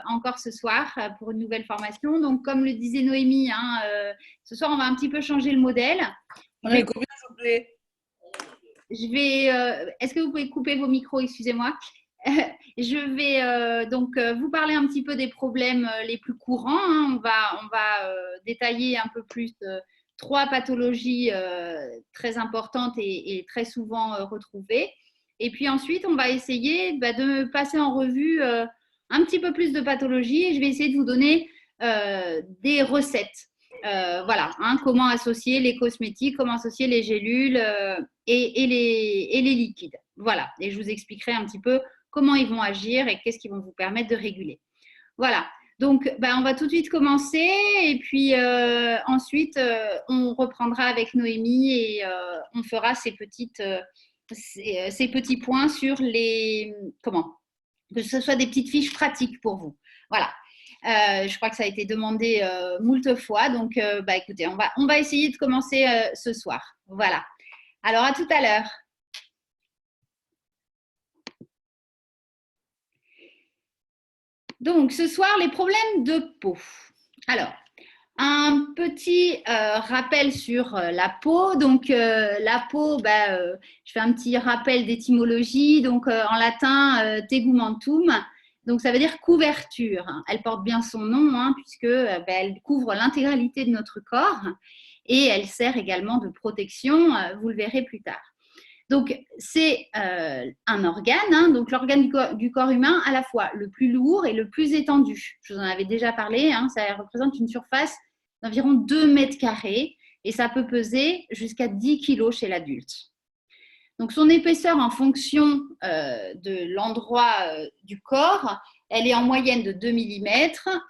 encore ce soir pour une nouvelle formation. Donc, comme le disait Noémie, ce soir, on va un petit peu changer le modèle. On est combien, s'il vous plaît? Est-ce que vous pouvez couper vos micros, excusez-moi. Je vais donc vous parler un petit peu des problèmes les plus courants. On va détailler un peu plus 3 pathologies très importantes et très souvent retrouvées. Et puis ensuite, on va essayer de passer en revue un petit peu plus de pathologies et je vais essayer de vous donner des recettes. Voilà, comment associer les cosmétiques, comment associer les gélules et les liquides. Voilà, et je vous expliquerai un petit peu comment ils vont agir et qu'est-ce qui vont vous permettre de réguler. Voilà, donc on va tout de suite commencer et puis ensuite on reprendra avec Noémie et on fera ces petits points sur que ce soit des petites fiches pratiques pour vous. Voilà. Je crois que ça a été demandé moult fois, donc écoutez, on va essayer de commencer ce soir. Voilà. Alors à tout à l'heure. Donc, ce soir, les problèmes de peau. Alors, un petit rappel sur la peau. Donc, la peau, je fais un petit rappel d'étymologie. Donc, en latin, tegumentum. Donc, ça veut dire couverture. Elle porte bien son nom, puisque elle couvre l'intégralité de notre corps et elle sert également de protection. Vous le verrez plus tard. Donc, c'est un organe, donc l'organe du corps humain à la fois le plus lourd et le plus étendu. Je vous en avais déjà parlé, ça représente une surface d'environ 2 mètres carrés et ça peut peser jusqu'à 10 kilos chez l'adulte. Donc, son épaisseur en fonction de l'endroit du corps, elle est en moyenne de 2 mm.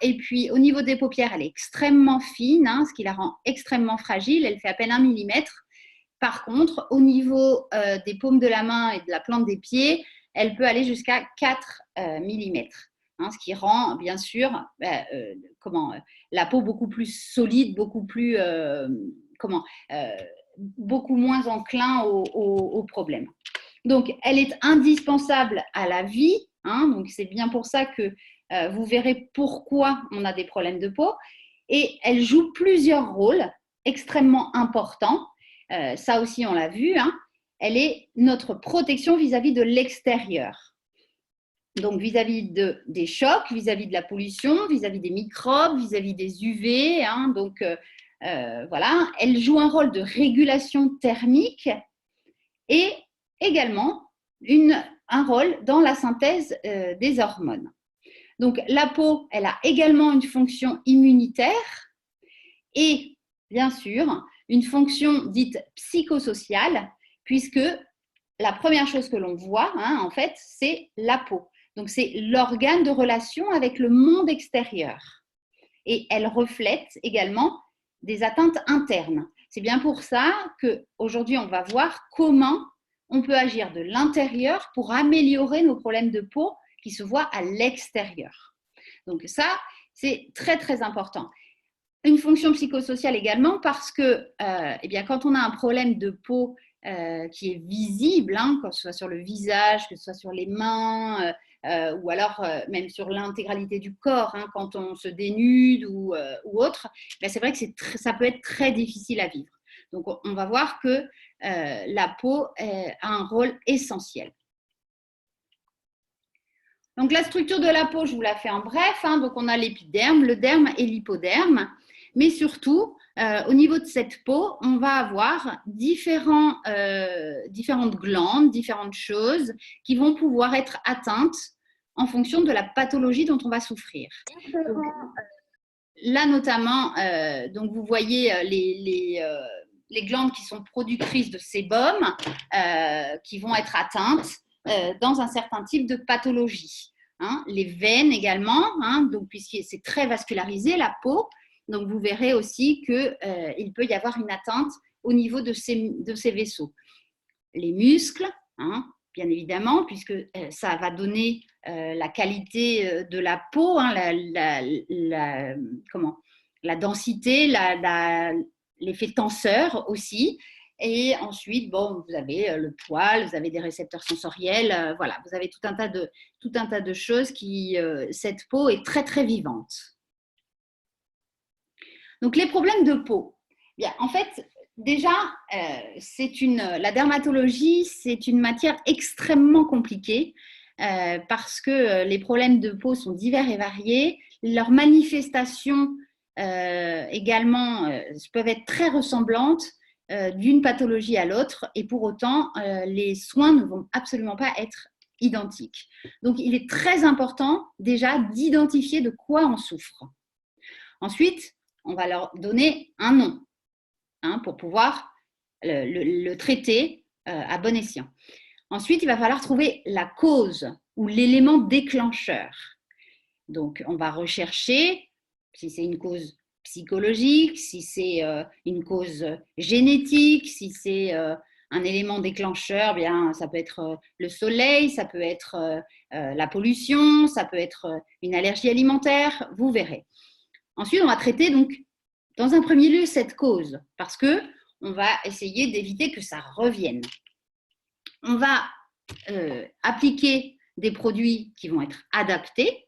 Et puis, au niveau des paupières, elle est extrêmement fine, ce qui la rend extrêmement fragile. Elle fait à peine 1 mm. Par contre, au niveau des paumes de la main et de la plante des pieds, elle peut aller jusqu'à 4 mm. Ce qui rend, bien sûr, la peau beaucoup plus solide, beaucoup moins enclin aux problèmes. Donc, elle est indispensable à la vie. Donc, c'est bien pour ça que vous verrez pourquoi on a des problèmes de peau. Et elle joue plusieurs rôles extrêmement importants. Ça aussi, on l'a vu. Elle est notre protection vis-à-vis de l'extérieur. Donc, vis-à-vis des chocs, vis-à-vis de la pollution, vis-à-vis des microbes, vis-à-vis des UV. Donc, voilà. Elle joue un rôle de régulation thermique et également un rôle dans la synthèse des hormones. Donc, la peau, elle a également une fonction immunitaire et, bien sûr, une fonction dite psychosociale, puisque la première chose que l'on voit, en fait, c'est la peau. Donc, c'est l'organe de relation avec le monde extérieur. Et elle reflète également des atteintes internes. C'est bien pour ça qu'aujourd'hui, on va voir comment on peut agir de l'intérieur pour améliorer nos problèmes de peau qui se voient à l'extérieur. Donc ça, c'est très, très important. Une fonction psychosociale également parce que quand on a un problème de peau qui est visible, que ce soit sur le visage, que ce soit sur les mains, ou alors même sur l'intégralité du corps, quand on se dénude ou autre, c'est vrai que ça peut être très difficile à vivre. Donc, on va voir que la peau a un rôle essentiel. Donc, la structure de la peau, je vous la fais en bref. Donc, on a l'épiderme, le derme et l'hypoderme. Mais surtout, au niveau de cette peau, on va avoir différentes glandes, différentes choses qui vont pouvoir être atteintes en fonction de la pathologie dont on va souffrir. Donc, là, notamment, donc vous voyez les glandes qui sont productrices de sébum qui vont être atteintes dans un certain type de pathologie. Les veines également, donc, puisque c'est très vascularisé, la peau. Donc, vous verrez aussi qu'il peut y avoir une atteinte au niveau de ces vaisseaux. Les muscles, bien évidemment, puisque ça va donner la qualité de la peau, la densité, l'effet tenseur aussi. Et ensuite, bon, vous avez le poil, vous avez des récepteurs sensoriels, voilà, vous avez tout un tas de choses qui, cette peau est très très vivante. Donc les problèmes de peau, bien, en fait, déjà, la dermatologie, c'est une matière extrêmement compliquée parce que les problèmes de peau sont divers et variés. Leurs manifestations également peuvent être très ressemblantes d'une pathologie à l'autre et pour autant, les soins ne vont absolument pas être identiques. Donc, il est très important déjà d'identifier de quoi on souffre. Ensuite, on va leur donner un nom pour pouvoir le traiter à bon escient. Ensuite, il va falloir trouver la cause ou l'élément déclencheur. Donc, on va rechercher si c'est une cause psychologique, si c'est une cause génétique, si c'est un élément déclencheur, bien, ça peut être le soleil, ça peut être la pollution, ça peut être une allergie alimentaire, vous verrez. Ensuite, on va traiter donc, dans un premier lieu, cette cause, parce que on va essayer d'éviter que ça revienne. On va appliquer des produits qui vont être adaptés.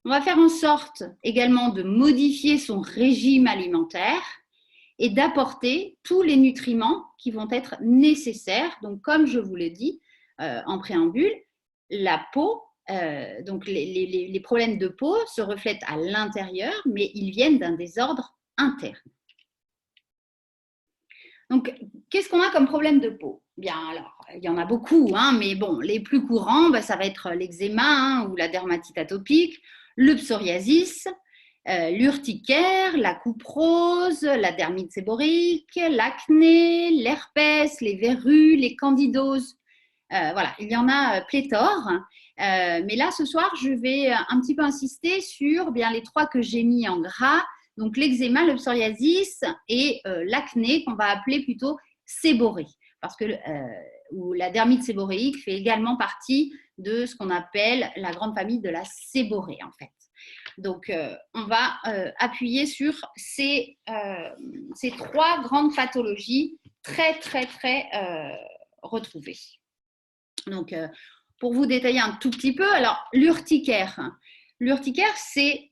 On va faire en sorte également de modifier son régime alimentaire et d'apporter tous les nutriments qui vont être nécessaires. Donc, comme je vous l'ai dit en préambule, la peau, donc les problèmes de peau se reflètent à l'intérieur, mais ils viennent d'un désordre interne. Donc, qu'est-ce qu'on a comme problème de peau? Bien, alors, il y en a beaucoup, mais bon, les plus courants, ça va être l'eczéma ou la dermatite atopique, le psoriasis, l'urticaire, la coupe rose, la dermite séborrhéique, l'acné, l'herpès, les verrues, les candidoses. Voilà, il y en a pléthore. Mais là, ce soir, je vais un petit peu insister sur bien les 3 que j'ai mis en gras. Donc, l'eczéma, le psoriasis et l'acné qu'on va appeler plutôt séborrhée. Parce que la dermite séborrhéique fait également partie de ce qu'on appelle la grande famille de la séborrhée, en fait. Donc, on va appuyer sur ces 3 grandes pathologies très, très, très retrouvées. Donc, pour vous détailler un tout petit peu, alors l'urticaire. L'urticaire, c'est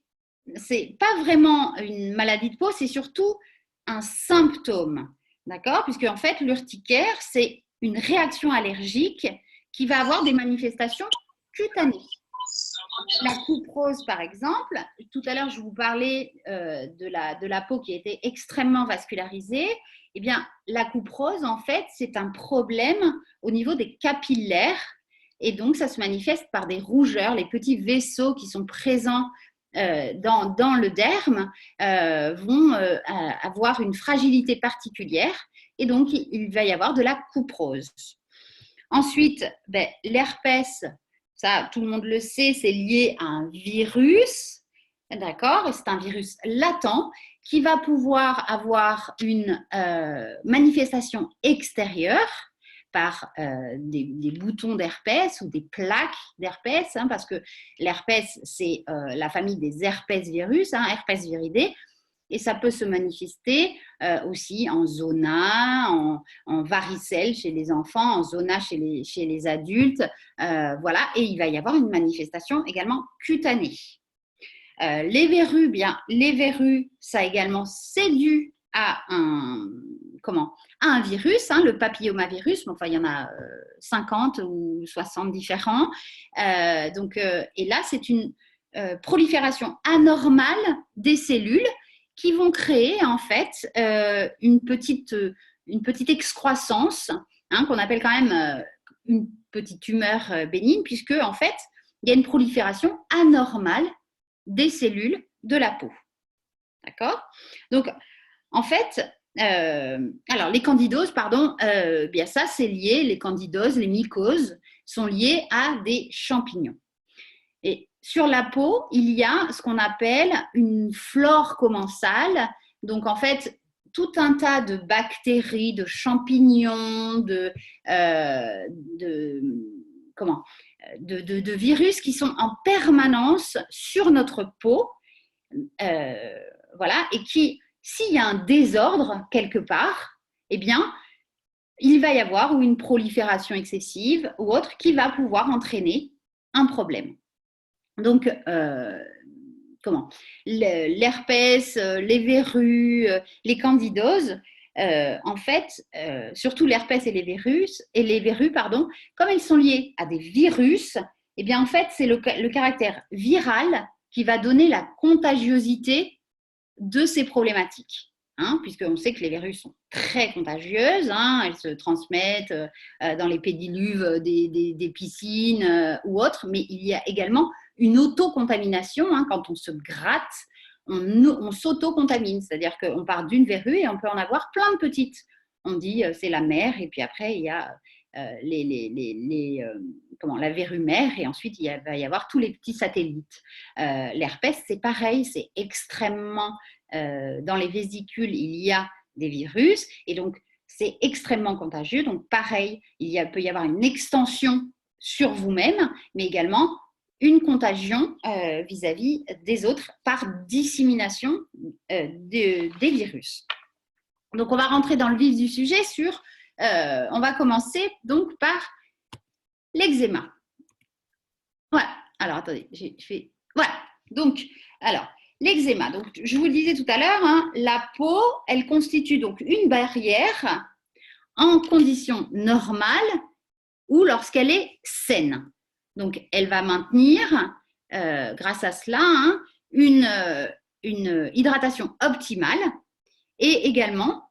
pas vraiment une maladie de peau, c'est surtout un symptôme, d'accord? Puisque en fait, l'urticaire, c'est une réaction allergique qui va avoir des manifestations cutanées. La coupe rose, par exemple, tout à l'heure, je vous parlais de la peau qui était extrêmement vascularisée. Eh bien, la coupe rose, en fait, c'est un problème au niveau des capillaires. Et donc, ça se manifeste par des rougeurs, les petits vaisseaux qui sont présents dans le derme vont avoir une fragilité particulière. Et donc, il va y avoir de la coupe rose. Ensuite, l'herpès, ça, tout le monde le sait, c'est lié à un virus, d'accord? C'est un virus latent qui va pouvoir avoir une manifestation extérieure par des boutons d'herpès ou des plaques d'herpès, parce que l'herpès, c'est la famille des herpès virus, herpès viridé, et ça peut se manifester aussi en zona, en varicelle chez les enfants, en zona chez les adultes. Voilà, et il va y avoir une manifestation également cutanée. Les verrues, les verrues, ça également, c'est dû à un virus, le papillomavirus. Enfin, il y en a 50 ou 60 différents. Et là, c'est une prolifération anormale des cellules qui vont créer en fait une petite excroissance qu'on appelle quand même une petite tumeur bénigne, puisque en fait il y a une prolifération anormale des cellules de la peau. D'accord? Donc en fait, alors les candidoses, bien ça c'est lié, les candidoses, les mycoses sont liées à des champignons. Et sur la peau, il y a ce qu'on appelle une flore commensale. Donc, en fait, tout un tas de bactéries, de champignons, de virus qui sont en permanence sur notre peau. Voilà, et qui, s'il y a un désordre quelque part, eh bien, il va y avoir ou une prolifération excessive ou autre qui va pouvoir entraîner un problème. Donc, l'herpès, les verrues, les candidoses, en fait, surtout l'herpès et les verrues, pardon, comme elles sont liées à des virus, eh bien, en fait, c'est le caractère viral qui va donner la contagiosité de ces problématiques. Hein, puisqu'on sait que les verrues sont très contagieuses, hein, elles se transmettent dans les pédiluves des piscines ou autres, mais il y a également une autocontamination. Hein, quand on se gratte, on s'auto-contamine, c'est-à-dire qu'on part d'une verrue et on peut en avoir plein de petites. On dit c'est la mère, et puis après il y a la verrue mère, et ensuite il va y avoir tous les petits satellites. L'herpès, c'est pareil, c'est extrêmement dans les vésicules, il y a des virus et donc c'est extrêmement contagieux. Donc pareil, peut y avoir une extension sur vous-même, mais également une contagion vis-à-vis des autres par dissémination des virus. Donc on va rentrer dans le vif du sujet on va commencer donc par l'eczéma. Voilà. Alors attendez, voilà. Donc, alors, l'eczéma, donc je vous le disais tout à l'heure, hein, la peau, elle constitue donc une barrière en conditions normales ou lorsqu'elle est saine. Donc, elle va maintenir, grâce à cela, hein, une hydratation optimale et également,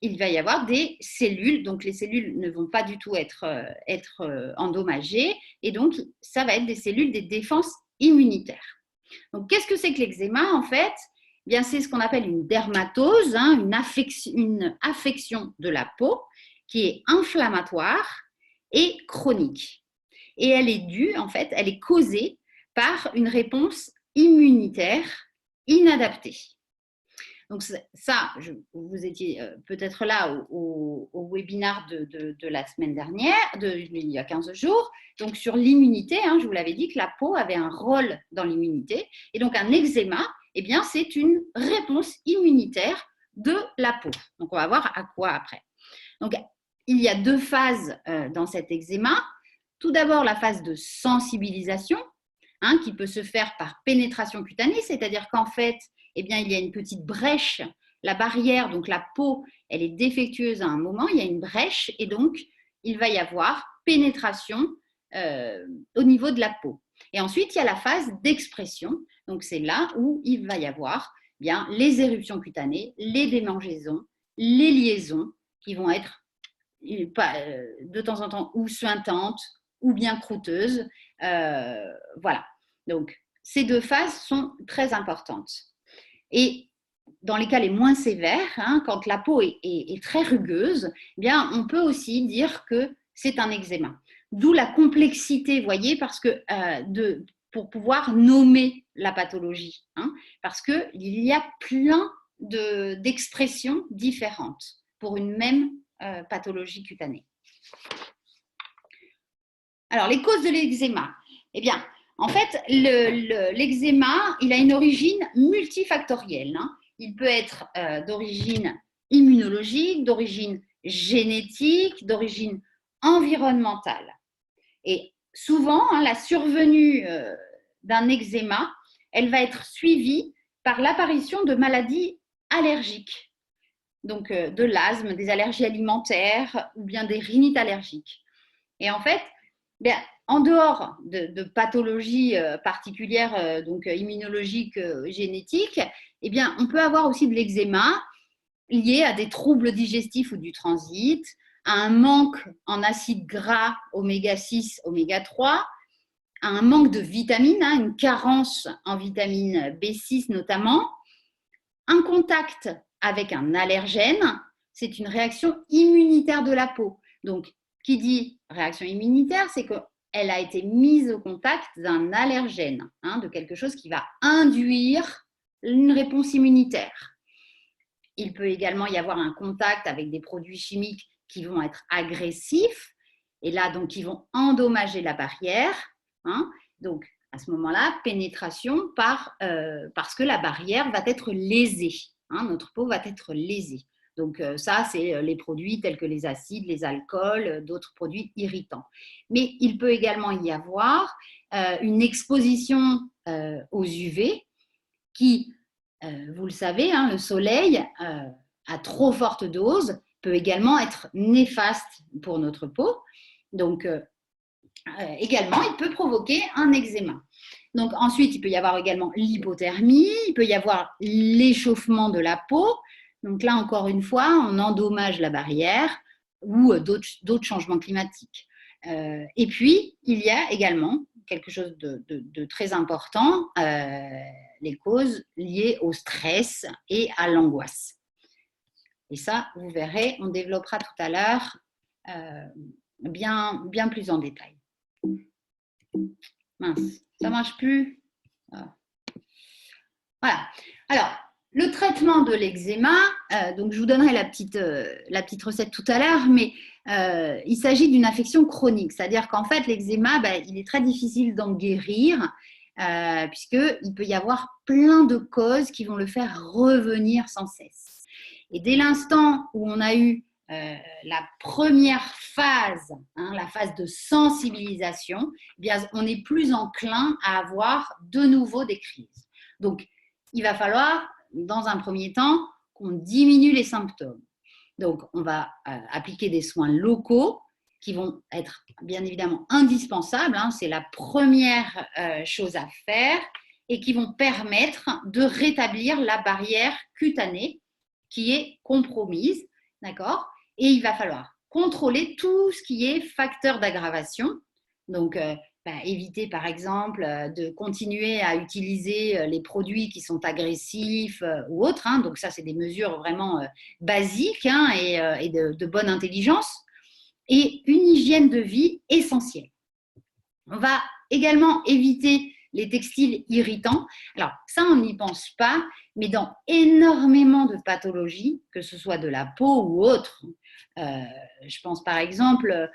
il va y avoir des cellules, donc les cellules ne vont pas du tout être endommagées et donc ça va être des cellules des défenses immunitaires. Donc, qu'est-ce que c'est que l'eczéma en fait? Eh bien, c'est ce qu'on appelle une dermatose, hein, une affection de la peau qui est inflammatoire et chronique. Et elle est due, en fait, elle est causée par une réponse immunitaire inadaptée. Donc ça, vous étiez peut-être là au webinaire de la semaine dernière, il y a 15 jours, donc sur l'immunité, hein, je vous l'avais dit que la peau avait un rôle dans l'immunité, et donc un eczéma, eh bien, c'est une réponse immunitaire de la peau. Donc on va voir à quoi après. Donc il y a deux phases dans cet eczéma. Tout d'abord, la phase de sensibilisation, hein, qui peut se faire par pénétration cutanée, c'est-à-dire qu'en fait, eh bien, il y a une petite brèche, la barrière, donc la peau, elle est défectueuse à un moment, il y a une brèche et donc il va y avoir pénétration au niveau de la peau. Et ensuite, il y a la phase d'expression, donc c'est là où il va y avoir bien les éruptions cutanées, les démangeaisons, les liaisons qui vont être de temps en temps ou suintantes ou bien croûteuses. Voilà, donc ces deux phases sont très importantes. Et dans les cas les moins sévères, hein, quand la peau est très rugueuse, eh bien, on peut aussi dire que c'est un eczéma. D'où la complexité, voyez, parce que pour pouvoir nommer la pathologie, hein, parce qu'il y a plein d'expressions différentes pour une même pathologie cutanée. Alors, les causes de l'eczéma. Eh bien, en fait, l'eczéma, il a une origine multifactorielle. Hein. Il peut être d'origine immunologique, d'origine génétique, d'origine environnementale. Et souvent, hein, la survenue d'un eczéma, elle va être suivie par l'apparition de maladies allergiques, donc de l'asthme, des allergies alimentaires ou bien des rhinites allergiques. Et en fait, bien, en dehors de pathologies particulières, donc immunologiques, génétiques, eh bien, on peut avoir aussi de l'eczéma lié à des troubles digestifs ou du transit, à un manque en acides gras oméga 6, oméga 3, à un manque de vitamines, hein, une carence en vitamine B6 notamment, un contact avec un allergène, c'est une réaction immunitaire de la peau. Donc, qui dit réaction immunitaire, c'est qu'elle a été mise au contact d'un allergène, hein, de quelque chose qui va induire une réponse immunitaire. Il peut également y avoir un contact avec des produits chimiques qui vont être agressifs et là, donc, qui vont endommager la barrière. Hein. Donc, à ce moment-là, pénétration parce que la barrière va être lésée. Hein, notre peau va être lésée. Donc ça, c'est les produits tels que les acides, les alcools, d'autres produits irritants. Mais il peut également y avoir une exposition aux UV qui, vous le savez, hein, le soleil à trop forte dose peut également être néfaste pour notre peau. Donc également, il peut provoquer un eczéma. Donc ensuite, il peut y avoir également l'hypothermie, il peut y avoir l'échauffement de la peau. Donc là, encore une fois, on endommage la barrière ou d'autres changements climatiques. Et puis, il y a également quelque chose de très important, les causes liées au stress et à l'angoisse. Et ça, vous verrez, on développera tout à l'heure bien plus en détail. Mince, ça ne marche plus. Voilà. Alors, le traitement de l'eczéma, donc je vous donnerai la petite recette tout à l'heure, mais il s'agit d'une infection chronique, c'est-à-dire qu'en fait, l'eczéma, il est très difficile d'en guérir, puisqu'il peut y avoir plein de causes qui vont le faire revenir sans cesse. Et dès l'instant où on a eu la première phase, la phase de sensibilisation, eh bien, on est plus enclin à avoir de nouveau des crises. Donc, il va falloir, dans un premier temps, qu'on diminue les symptômes. Donc, on va appliquer des soins locaux qui vont être bien évidemment indispensables. C'est la première chose à faire et qui vont permettre de rétablir la barrière cutanée qui est compromise, d'accord ? Et il va falloir contrôler tout ce qui est facteur d'aggravation. Donc, éviter par exemple de continuer à utiliser les produits qui sont agressifs ou autres. Donc ça, c'est des mesures vraiment basiques et de bonne intelligence. Et une hygiène de vie essentielle. On va également éviter les textiles irritants. Alors ça, on n'y pense pas, mais dans énormément de pathologies, que ce soit de la peau ou autre, je pense par exemple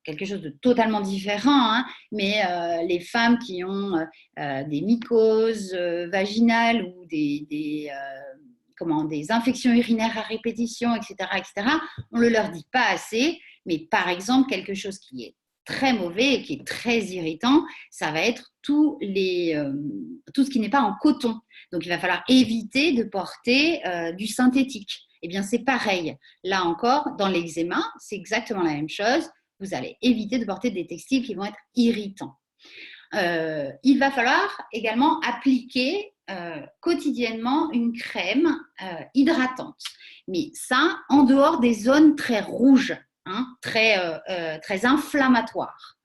quelque chose de totalement différent, mais les femmes qui ont des mycoses vaginales ou des infections urinaires à répétition, etc., on ne leur dit pas assez, mais par exemple, quelque chose qui est très mauvais et qui est très irritant, ça va être tout ce qui n'est pas en coton. Donc, il va falloir éviter de porter du synthétique. Eh bien, c'est pareil. Là encore, dans l'eczéma, c'est exactement la même chose. Vous allez éviter de porter des textiles qui vont être irritants. Il va falloir également appliquer quotidiennement une crème hydratante. Mais ça, en dehors des zones très rouges, très inflammatoires.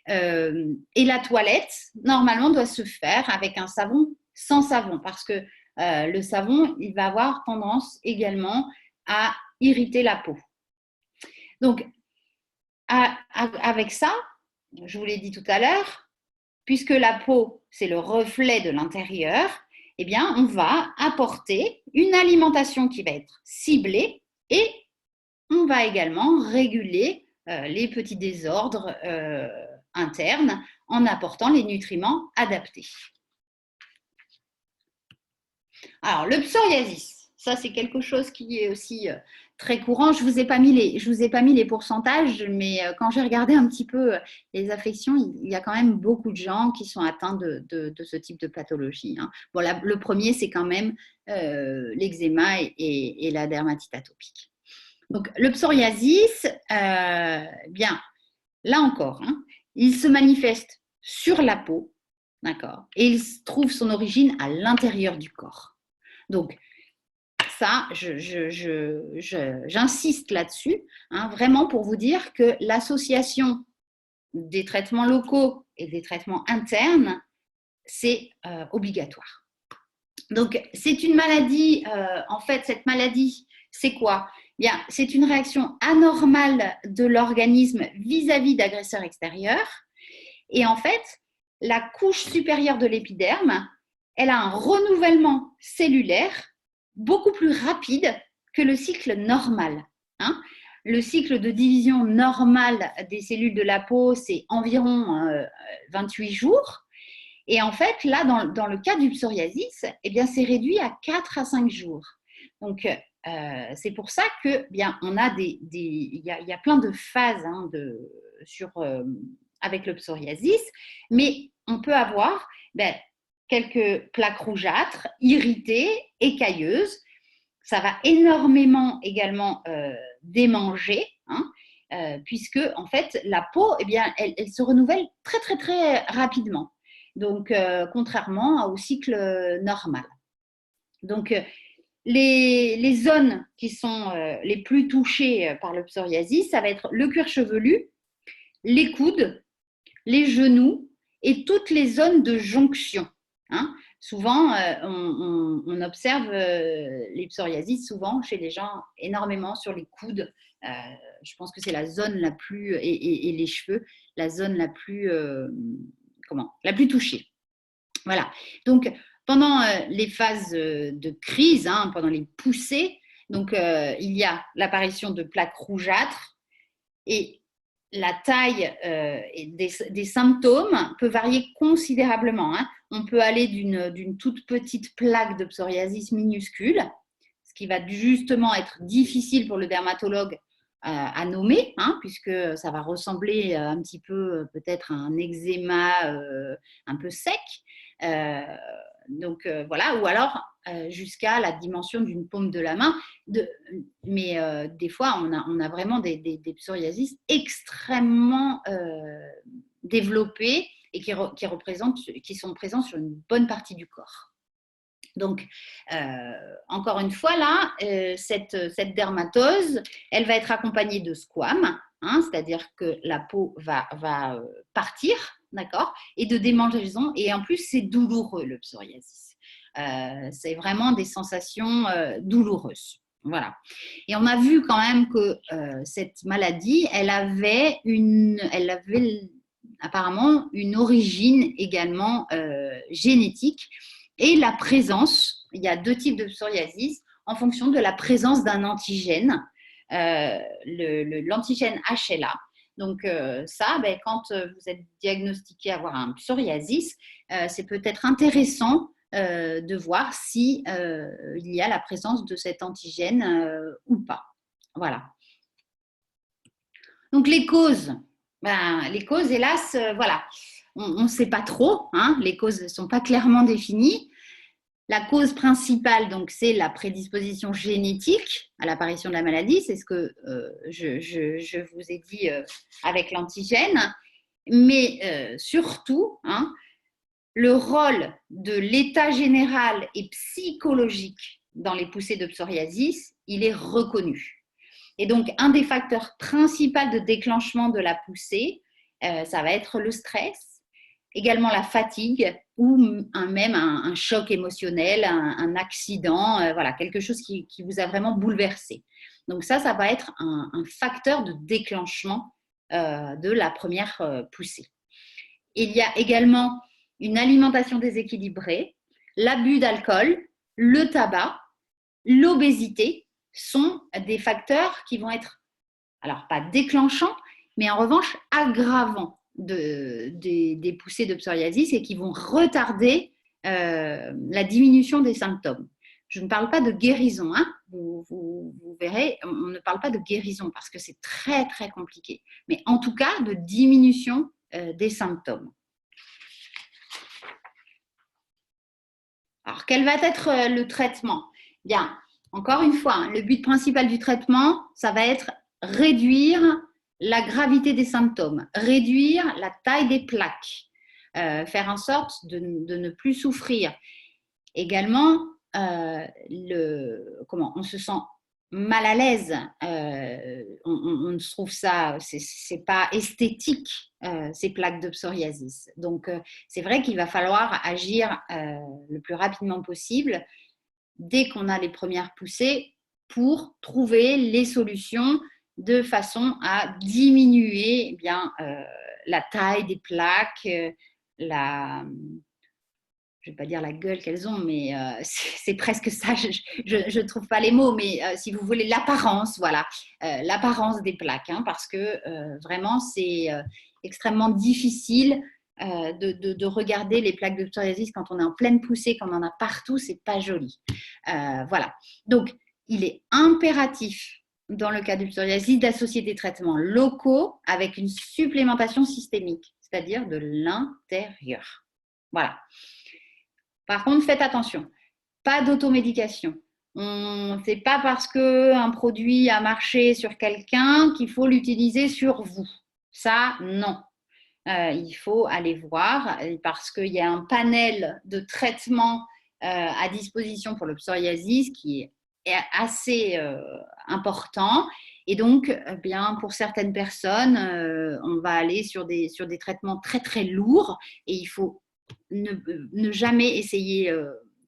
Et la toilette, normalement, doit se faire avec un savon sans savon parce que le savon, il va avoir tendance également à irriter la peau. Donc, avec ça, je vous l'ai dit tout à l'heure, puisque la peau, c'est le reflet de l'intérieur, eh bien, on va apporter une alimentation qui va être ciblée et on va également réguler les petits désordres internes en apportant les nutriments adaptés. Alors, le psoriasis, ça c'est quelque chose qui est aussi très courant. Je vous ai pas mis les pourcentages, mais quand j'ai regardé un petit peu les affections, il y a quand même beaucoup de gens qui sont atteints de ce type de pathologie. Bon, le premier, c'est quand même l'eczéma et la dermatite atopique. Donc, le psoriasis, bien, là encore, il se manifeste sur la peau, d'accord, et il trouve son origine à l'intérieur du corps. Donc, ça, j'insiste là-dessus, vraiment pour vous dire que l'association des traitements locaux et des traitements internes, c'est obligatoire. Donc, c'est une maladie, en fait, cette maladie, c'est quoi ? Bien, c'est une réaction anormale de l'organisme vis-à-vis d'agresseurs extérieurs. Et en fait, la couche supérieure de l'épiderme, elle a un renouvellement cellulaire beaucoup plus rapide que le cycle normal. Le cycle de division normal des cellules de la peau, c'est environ 28 jours. Et en fait, là, dans le cas du psoriasis, eh bien, c'est réduit à 4 à 5 jours. Donc, c'est pour ça que bien, on a il y a plein de phases hein, avec le psoriasis, mais on peut avoir ben, quelques plaques rougeâtres, irritées, écailleuses. Ça va énormément également démanger, hein, puisque en fait la peau, eh bien, elle se renouvelle très très très rapidement. Donc, contrairement au cycle normal. Donc, les zones qui sont les plus touchées par le psoriasis, ça va être le cuir chevelu, les coudes, les genoux et toutes les zones de jonction. Hein. Souvent, on observe les psoriasis souvent chez les gens énormément sur les coudes. Je pense que c'est la zone la plus, et les cheveux, la zone la plus, la plus touchée. Voilà. Donc, pendant les phases de crise, hein, pendant les poussées, donc, il y a l'apparition de plaques rougeâtres et la taille des symptômes peut varier considérablement. Hein. On peut aller d'une toute petite plaque de psoriasis minuscule, ce qui va justement être difficile pour le dermatologue à nommer, hein, puisque ça va ressembler un petit peu peut-être à un eczéma un peu sec. Donc voilà, ou alors jusqu'à la dimension d'une paume de la main. Mais des fois, on a vraiment des psoriasis extrêmement développés et qui sont présents sur une bonne partie du corps. Donc, encore une fois, là, cette dermatose, elle va être accompagnée de squames, hein, c'est-à-dire que la peau va partir, d'accord, et de démangeaisons. Et en plus, c'est douloureux, le psoriasis. C'est vraiment des sensations douloureuses. Voilà. Et on a vu quand même que cette maladie, elle avait apparemment une origine également génétique. Et la présence, il y a deux types de psoriasis en fonction de la présence d'un antigène, l'antigène HLA. Donc ça, ben, quand vous êtes diagnostiqué avoir un psoriasis, c'est peut-être intéressant de voir si il y a la présence de cet antigène ou pas. Voilà. Donc les causes, hélas, voilà, on ne sait pas trop, hein, les causes ne sont pas clairement définies. La cause principale, donc, c'est la prédisposition génétique à l'apparition de la maladie, c'est ce que je vous ai dit avec l'antigène, mais surtout, hein, le rôle de l'état général et psychologique dans les poussées de psoriasis, il est reconnu. Et donc, un des facteurs principaux de déclenchement de la poussée, ça va être le stress, également la fatigue ou même un choc émotionnel, un accident, voilà, quelque chose qui vous a vraiment bouleversé. Donc ça va être un facteur de déclenchement de la première poussée. Il y a également une alimentation déséquilibrée, l'abus d'alcool, le tabac, l'obésité sont des facteurs qui vont être, alors pas déclenchants, mais en revanche aggravants des poussées de psoriasis et qui vont retarder la diminution des symptômes. Je ne parle pas de guérison, hein. Vous verrez, on ne parle pas de guérison parce que c'est très très compliqué, mais en tout cas de diminution des symptômes. Alors, quel va être le traitement? Bien, encore une fois, hein, le but principal du traitement, ça va être réduire la gravité des symptômes, réduire la taille des plaques, faire en sorte de ne plus souffrir. Également, on se sent mal à l'aise, on trouve ça, c'est pas esthétique, ces plaques de psoriasis. Donc, c'est vrai qu'il va falloir agir le plus rapidement possible dès qu'on a les premières poussées pour trouver les solutions de façon à diminuer la taille des plaques, je ne vais pas dire la gueule qu'elles ont, mais c'est presque ça, je ne trouve pas les mots, mais si vous voulez, l'apparence, voilà, l'apparence des plaques, hein, parce que vraiment, c'est extrêmement difficile de regarder les plaques de psoriasis quand on est en pleine poussée, quand on en a partout, c'est pas joli. Voilà. Donc, il est impératif, dans le cas du psoriasis, d'associer des traitements locaux avec une supplémentation systémique, c'est-à-dire de l'intérieur. Voilà. Par contre, faites attention, pas d'automédication. Ce n'est pas parce qu'un produit a marché sur quelqu'un qu'il faut l'utiliser sur vous. Ça, non. Il faut aller voir parce qu'il y a un panel de traitements à disposition pour le psoriasis qui est assez important. Et donc, bien, pour certaines personnes, on va aller sur des traitements très, très lourds et il faut ne jamais essayer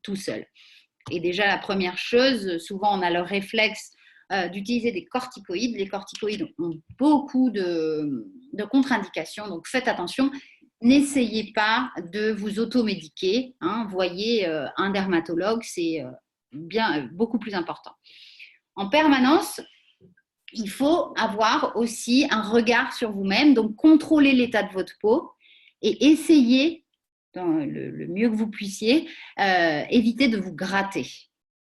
tout seul. Et déjà, la première chose, souvent on a le réflexe d'utiliser des corticoïdes. Les corticoïdes ont beaucoup de contre-indications, donc faites attention. N'essayez pas de vous automédiquer. Voyez un dermatologue, c'est beaucoup plus important. En permanence, il faut avoir aussi un regard sur vous-même, donc contrôler l'état de votre peau et essayer le mieux que vous puissiez, éviter de vous gratter,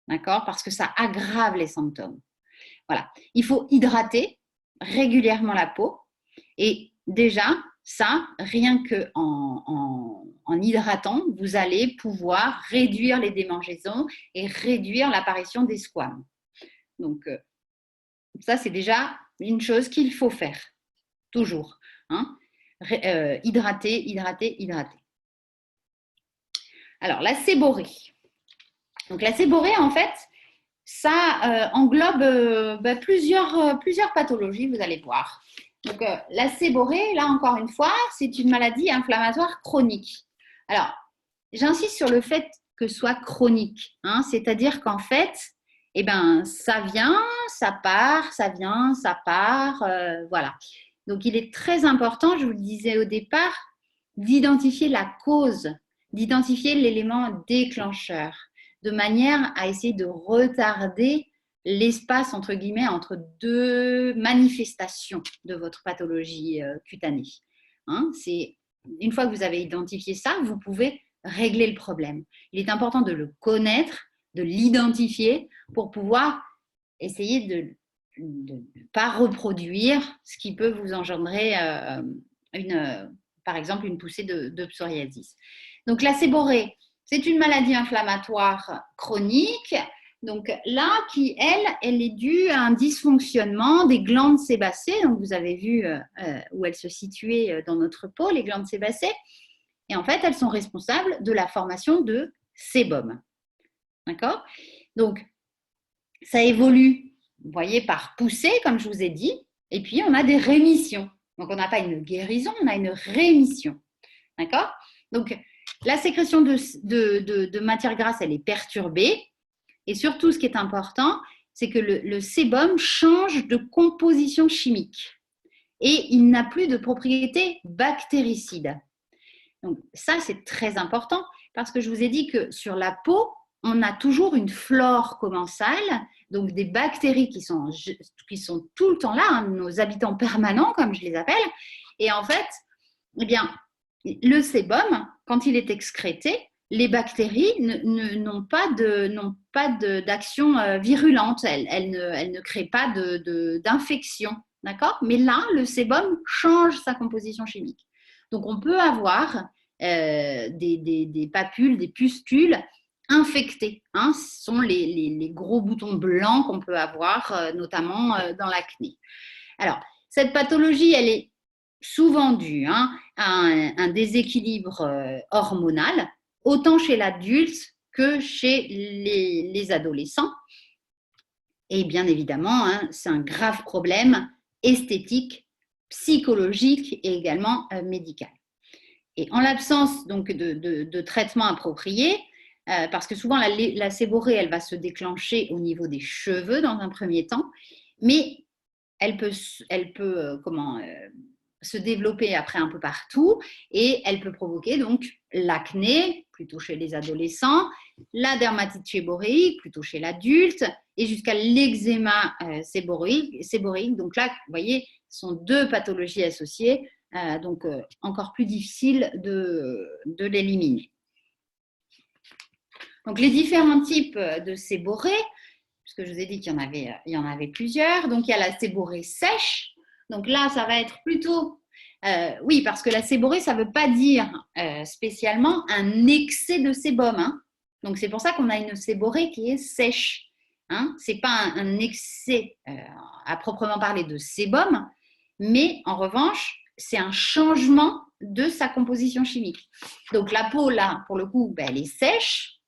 d'accord? Parce que ça aggrave les symptômes. Voilà. Il faut hydrater régulièrement la peau et déjà, ça, rien qu'en hydratant, vous allez pouvoir réduire les démangeaisons et réduire l'apparition des squames. Donc, ça, c'est déjà une chose qu'il faut faire, toujours. Hydrater, hydrater, hydrater. Alors, la séborrhée. Donc, la séborrhée, en fait, ça englobe plusieurs pathologies, vous allez voir. Donc, la séborrhée, là, encore une fois, c'est une maladie inflammatoire chronique. Alors, j'insiste sur le fait que ce soit chronique, c'est-à-dire qu'en fait, ça vient, ça part, ça vient, ça part, voilà. Donc, il est très important, je vous le disais au départ, d'identifier la cause, d'identifier l'élément déclencheur, de manière à essayer de retarder l'espace, entre guillemets, entre deux manifestations de votre pathologie cutanée. Une fois que vous avez identifié ça, vous pouvez régler le problème. Il est important de le connaître, de l'identifier pour pouvoir essayer de ne pas reproduire ce qui peut vous engendrer par exemple une poussée de psoriasis. Donc la séborrhée, c'est une maladie inflammatoire chronique. Donc là, elle est due à un dysfonctionnement des glandes sébacées. Donc vous avez vu où elles se situaient dans notre peau, les glandes sébacées. Et en fait, elles sont responsables de la formation de sébum. D'accord? Donc, ça évolue, vous voyez, par poussée, comme je vous ai dit. Et puis, on a des rémissions. Donc, on n'a pas une guérison, on a une rémission. D'accord? Donc, la sécrétion de matière grasse, elle est perturbée. Et surtout, ce qui est important, c'est que le sébum change de composition chimique. Et il n'a plus de propriétés bactéricides. Donc, ça, c'est très important parce que je vous ai dit que sur la peau, on a toujours une flore commensale, donc des bactéries qui sont tout le temps là, nos habitants permanents, comme je les appelle. Et en fait, le sébum, quand il est excrété, les bactéries n'ont pas d'action virulente, elles ne créent pas d'infection, d'accord? Mais là, le sébum change sa composition chimique. Donc, on peut avoir des papules, des pustules infectées. Ce sont les gros boutons blancs qu'on peut avoir, notamment dans l'acné. Alors, cette pathologie, elle est souvent due à un déséquilibre hormonal, autant chez l'adulte que chez les adolescents. Et bien évidemment, c'est un grave problème esthétique, psychologique et également médical. Et en l'absence donc de traitement approprié, parce que souvent la séborrhée, elle va se déclencher au niveau des cheveux dans un premier temps, mais elle peut se développer après un peu partout et elle peut provoquer donc l'acné, plutôt chez les adolescents, la dermatite séborrhéique, plutôt chez l'adulte, et jusqu'à l'eczéma séborrhéique. Donc là, vous voyez, ce sont deux pathologies associées, donc encore plus difficile de l'éliminer. Donc les différents types de séborrhée, puisque je vous ai dit qu'il y en avait plusieurs. Donc, il y a la séborrhée sèche. Donc là, ça va être plutôt… oui, parce que la séborrhée, ça ne veut pas dire spécialement un excès de sébum. Hein. Donc, c'est pour ça qu'on a une séborrhée qui est sèche. Hein. Ce n'est pas un excès à proprement parler de sébum, mais en revanche, c'est un changement de sa composition chimique. Donc, la peau, là, pour le coup, elle est sèche,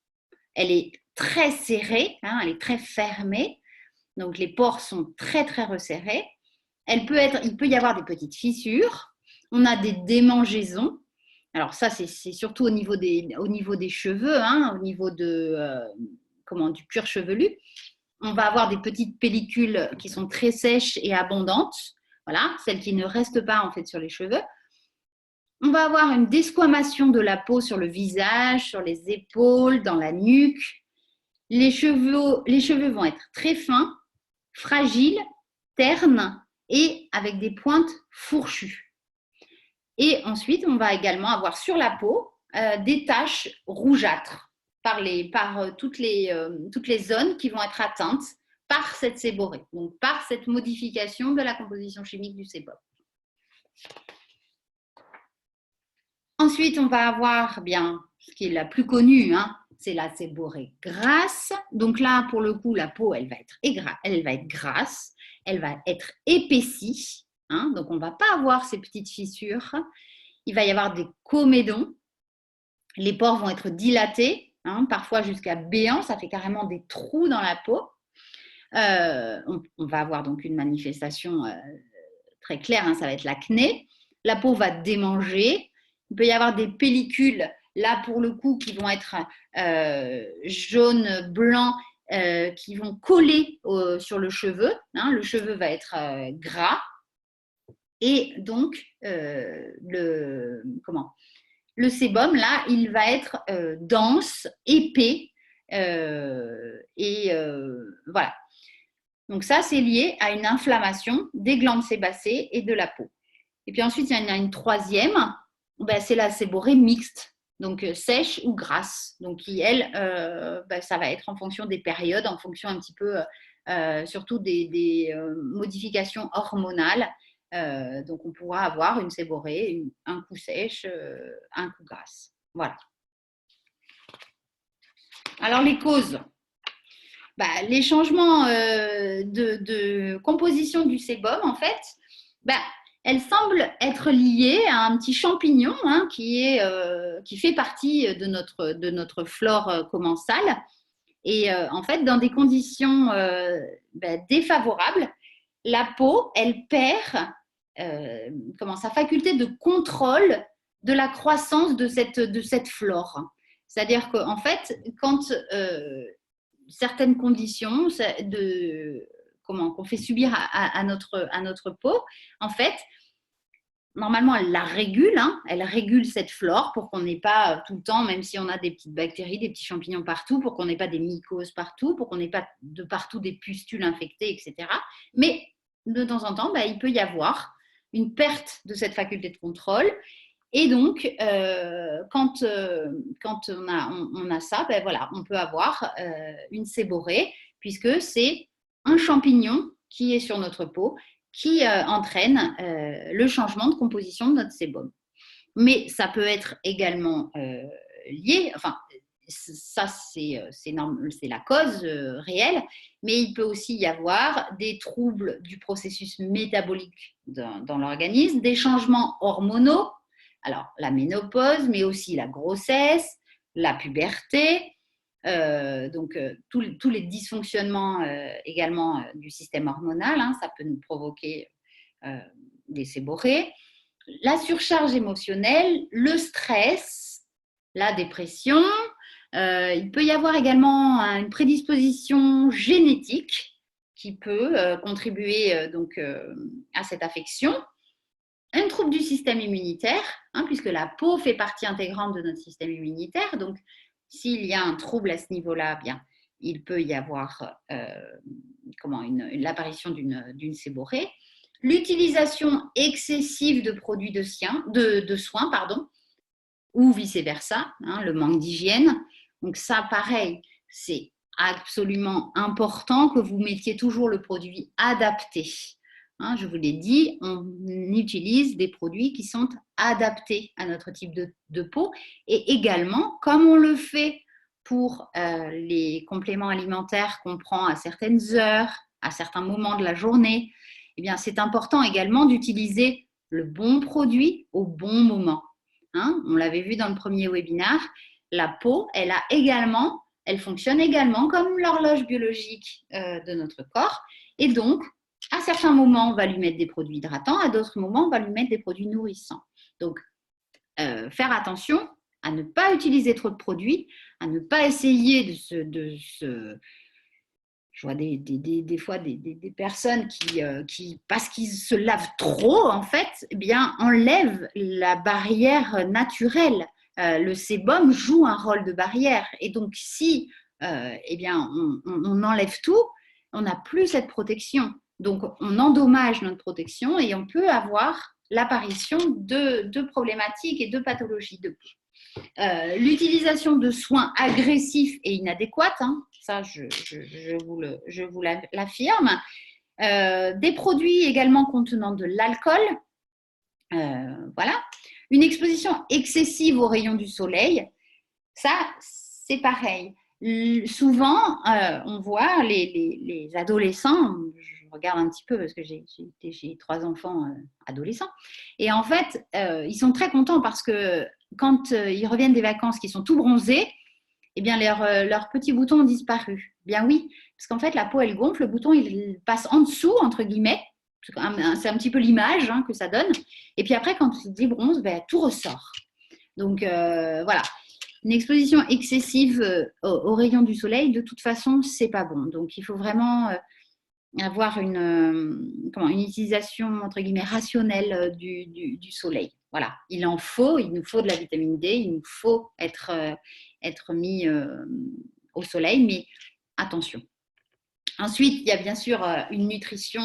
elle est très serrée, hein, elle est très fermée. Donc, les pores sont très, très resserrés. Il peut y avoir des petites fissures. On a des démangeaisons. Alors, ça, c'est surtout au niveau des cheveux, hein, au niveau du cuir chevelu. On va avoir des petites pellicules qui sont très sèches et abondantes. Voilà, celles qui ne restent pas en fait sur les cheveux. On va avoir une desquamation de la peau sur le visage, sur les épaules, dans la nuque. Les cheveux vont être très fins, fragiles, ternes et avec des pointes fourchues. Et ensuite, on va également avoir sur la peau des taches rougeâtres par toutes les zones qui vont être atteintes par cette séborrhée, donc par cette modification de la composition chimique du sébum. Ensuite, on va avoir ce qui est la plus connue, hein, c'est la séborrhée grasse. Donc là, pour le coup, la peau, elle va être grasse, elle va être épaissie. Hein, donc, on ne va pas avoir ces petites fissures. Il va y avoir des comédons. Les pores vont être dilatés, hein, parfois jusqu'à béants. Ça fait carrément des trous dans la peau. On va avoir donc une manifestation très claire. Hein, ça va être l'acné. La peau va démanger. Il peut y avoir des pellicules, là pour le coup, qui vont être jaunes, blancs, qui vont coller sur le cheveu. Hein, le cheveu va être gras. Et donc, le sébum, là, il va être dense, épais. Voilà. Donc ça, c'est lié à une inflammation des glandes sébacées et de la peau. Et puis ensuite, il y en a une troisième, c'est la séborrhée mixte, donc sèche ou grasse. Donc qui, elle, ça va être en fonction des périodes, en fonction un petit peu surtout des modifications hormonales. Donc on pourra avoir une séborrhée, un coup sèche, un coup grasse. Voilà. Alors les causes. Les changements de composition du sébum, en fait, elles semblent être liées à un petit champignon hein, qui fait partie de notre flore commensale. Et en fait, dans des conditions défavorables, la peau, elle perd sa faculté de contrôle de la croissance de cette flore. C'est-à-dire qu'en fait, quand certaines conditions qu'on fait subir à notre peau, en fait, normalement, elle la régule, hein, elle régule cette flore pour qu'on n'ait pas tout le temps, même si on a des petites bactéries, des petits champignons partout, pour qu'on n'ait pas des mycoses partout, pour qu'on n'ait pas de partout des pustules infectées, etc. Mais de temps en temps, il peut y avoir une perte de cette faculté de contrôle. Et donc, quand on a ça, voilà, on peut avoir une séborrhée, puisque c'est un champignon qui est sur notre peau, qui entraîne le changement de composition de notre sébum. Mais ça peut être également lié, enfin, ça c'est la cause réelle, mais il peut aussi y avoir des troubles du processus métabolique dans l'organisme, des changements hormonaux, alors la ménopause, mais aussi la grossesse, la puberté, tous les dysfonctionnements également du système hormonal, hein, ça peut nous provoquer des séborrhées, la surcharge émotionnelle, le stress, la dépression. Il peut y avoir également une prédisposition génétique qui peut contribuer à cette affection. Un trouble du système immunitaire, hein, puisque la peau fait partie intégrante de notre système immunitaire. Donc, s'il y a un trouble à ce niveau-là, il peut y avoir l'apparition d'une séborrhée. L'utilisation excessive de produits de soins, ou vice-versa, hein, le manque d'hygiène. Donc ça, pareil, c'est absolument important que vous mettiez toujours le produit adapté. Hein, je vous l'ai dit, on utilise des produits qui sont adaptés à notre type de peau. Et également, comme on le fait pour les compléments alimentaires qu'on prend à certaines heures, à certains moments de la journée, eh bien, c'est important également d'utiliser le bon produit au bon moment. Hein, on l'avait vu dans le premier webinaire, la peau, elle fonctionne également comme l'horloge biologique de notre corps. Et donc, à certains moments, on va lui mettre des produits hydratants, à d'autres moments, on va lui mettre des produits nourrissants. Donc, faire attention à ne pas utiliser trop de produits, à ne pas essayer de se je vois des fois des personnes qui, parce qu'ils se lavent trop, en fait, eh bien, enlèvent la barrière naturelle. Le sébum joue un rôle de barrière. Et donc, si eh bien, on enlève tout, on n'a plus cette protection. Donc, on endommage notre protection et on peut avoir l'apparition de problématiques et de pathologies de peau. L'utilisation de soins agressifs et inadéquats, hein, ça je vous l'affirme. Des produits également contenant de l'alcool, voilà. Une exposition excessive aux rayons du soleil, ça c'est pareil. Souvent, on voit les adolescents, je regarde un petit peu parce que j'ai 3 enfants adolescents, et en fait, ils sont très contents parce que quand ils reviennent des vacances, qu'ils sont tout bronzés, eh bien leurs petits boutons ont disparu. Bien oui, parce qu'en fait, la peau, elle gonfle, le bouton, il passe en dessous, entre guillemets. C'est un petit peu l'image que ça donne. Et puis après, quand il débronze, ben, tout ressort. Donc, voilà. Une exposition excessive aux rayons du soleil, de toute façon, c'est pas bon. Donc, il faut vraiment avoir une utilisation, entre guillemets, rationnelle du soleil. Voilà, il nous faut de la vitamine D, il nous faut être mis au soleil, mais attention. Ensuite, il y a bien sûr une nutrition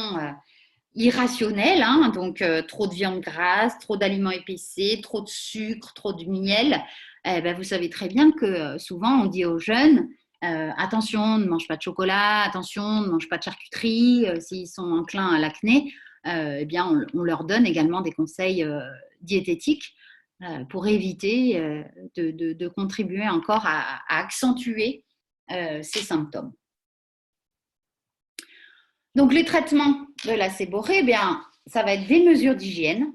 irrationnelle, hein, donc trop de viande grasse, trop d'aliments épicés, trop de sucre, trop de miel. Ben, vous savez très bien que souvent on dit aux jeunes attention, ne mange pas de chocolat, attention, ne mange pas de charcuterie, s'ils sont enclins à l'acné, eh bien on leur donne également des conseils diététiques pour éviter de contribuer encore à accentuer ces symptômes. Donc, les traitements de la séborrhée, eh bien, ça va être des mesures d'hygiène,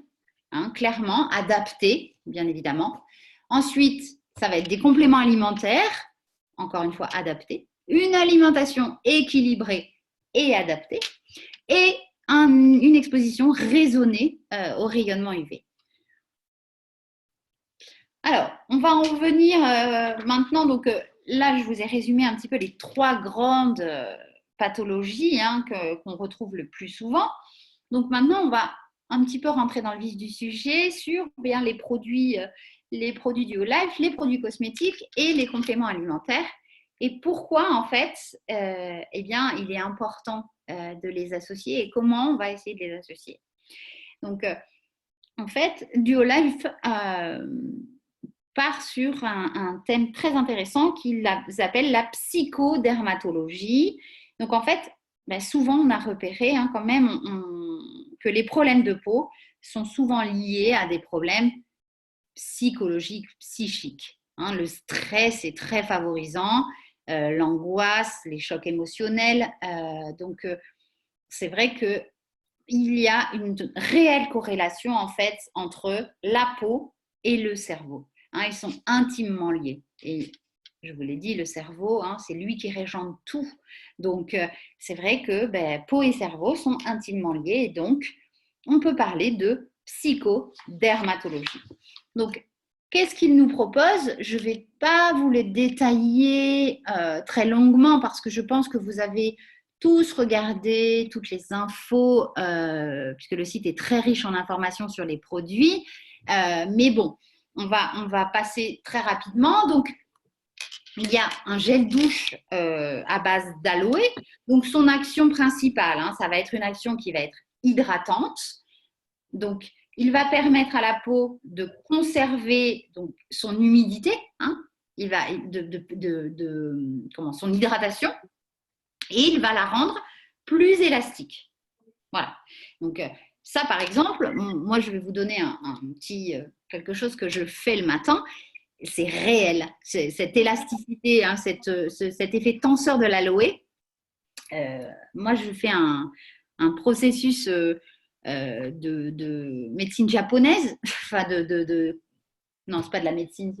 hein, clairement, adaptées, bien évidemment. Ensuite, ça va être des compléments alimentaires, encore une fois, adaptés. Une alimentation équilibrée et adaptée. Et une exposition raisonnée au rayonnement UV. Alors, on va en revenir maintenant. Donc, là, je vous ai résumé un petit peu les 3 grandes pathologies qu'on retrouve le plus souvent. Donc maintenant, on va un petit peu rentrer dans le vif du sujet sur bien les produits du Whole Life, les produits cosmétiques et les compléments alimentaires. Et pourquoi, en fait, eh bien, il est important de les associer et comment on va essayer de les associer. Donc, en fait, du Whole Life part sur un thème très intéressant qu'ils appellent la psychodermatologie. Donc, en fait, ben, souvent, on a repéré quand même que les problèmes de peau sont souvent liés à des problèmes psychologiques, psychiques. Hein, le stress est très favorisant, l'angoisse, les chocs émotionnels. Donc, c'est vrai qu'il y a une réelle corrélation, en fait, entre la peau et le cerveau. Hein, ils sont intimement liés. Et je vous l'ai dit, le cerveau, c'est lui qui régente tout. Donc, c'est vrai que peau et cerveau sont intimement liés et donc, on peut parler de psychodermatologie. Donc, qu'est-ce qu'il nous propose? Je ne vais pas vous les détailler très longuement parce que je pense que vous avez tous regardé toutes les infos puisque le site est très riche en informations sur les produits. Mais bon, on va passer très rapidement. Donc, il y a un gel douche à base d'aloe. Donc, son action principale, ça va être une action qui va être hydratante. Donc, il va permettre à la peau de conserver donc, son humidité. il va son hydratation, et il va la rendre plus élastique. Voilà. Donc, ça, par exemple, moi, je vais vous donner un petit quelque chose que je fais le matin. C'est réel. Cette élasticité, hein, cet effet tenseur de l'aloe. Moi, je fais un processus de médecine japonaise. Enfin, non, c'est pas de la médecine,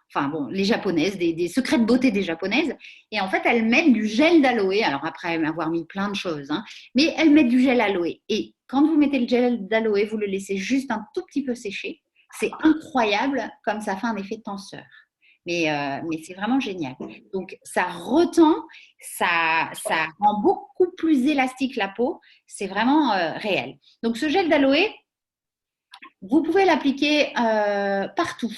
enfin bon, les japonaises, des secrets de beauté des japonaises. Et en fait, elles mettent du gel d'aloe. Alors après avoir mis plein de choses, hein, mais elles mettent du gel aloe. Et quand vous mettez le gel d'aloe, vous le laissez juste un tout petit peu sécher. C'est incroyable comme ça fait un effet tenseur. Mais c'est vraiment génial. Donc, ça retend, ça rend beaucoup plus élastique la peau. C'est vraiment réel. Donc, ce gel d'aloe, vous pouvez l'appliquer partout.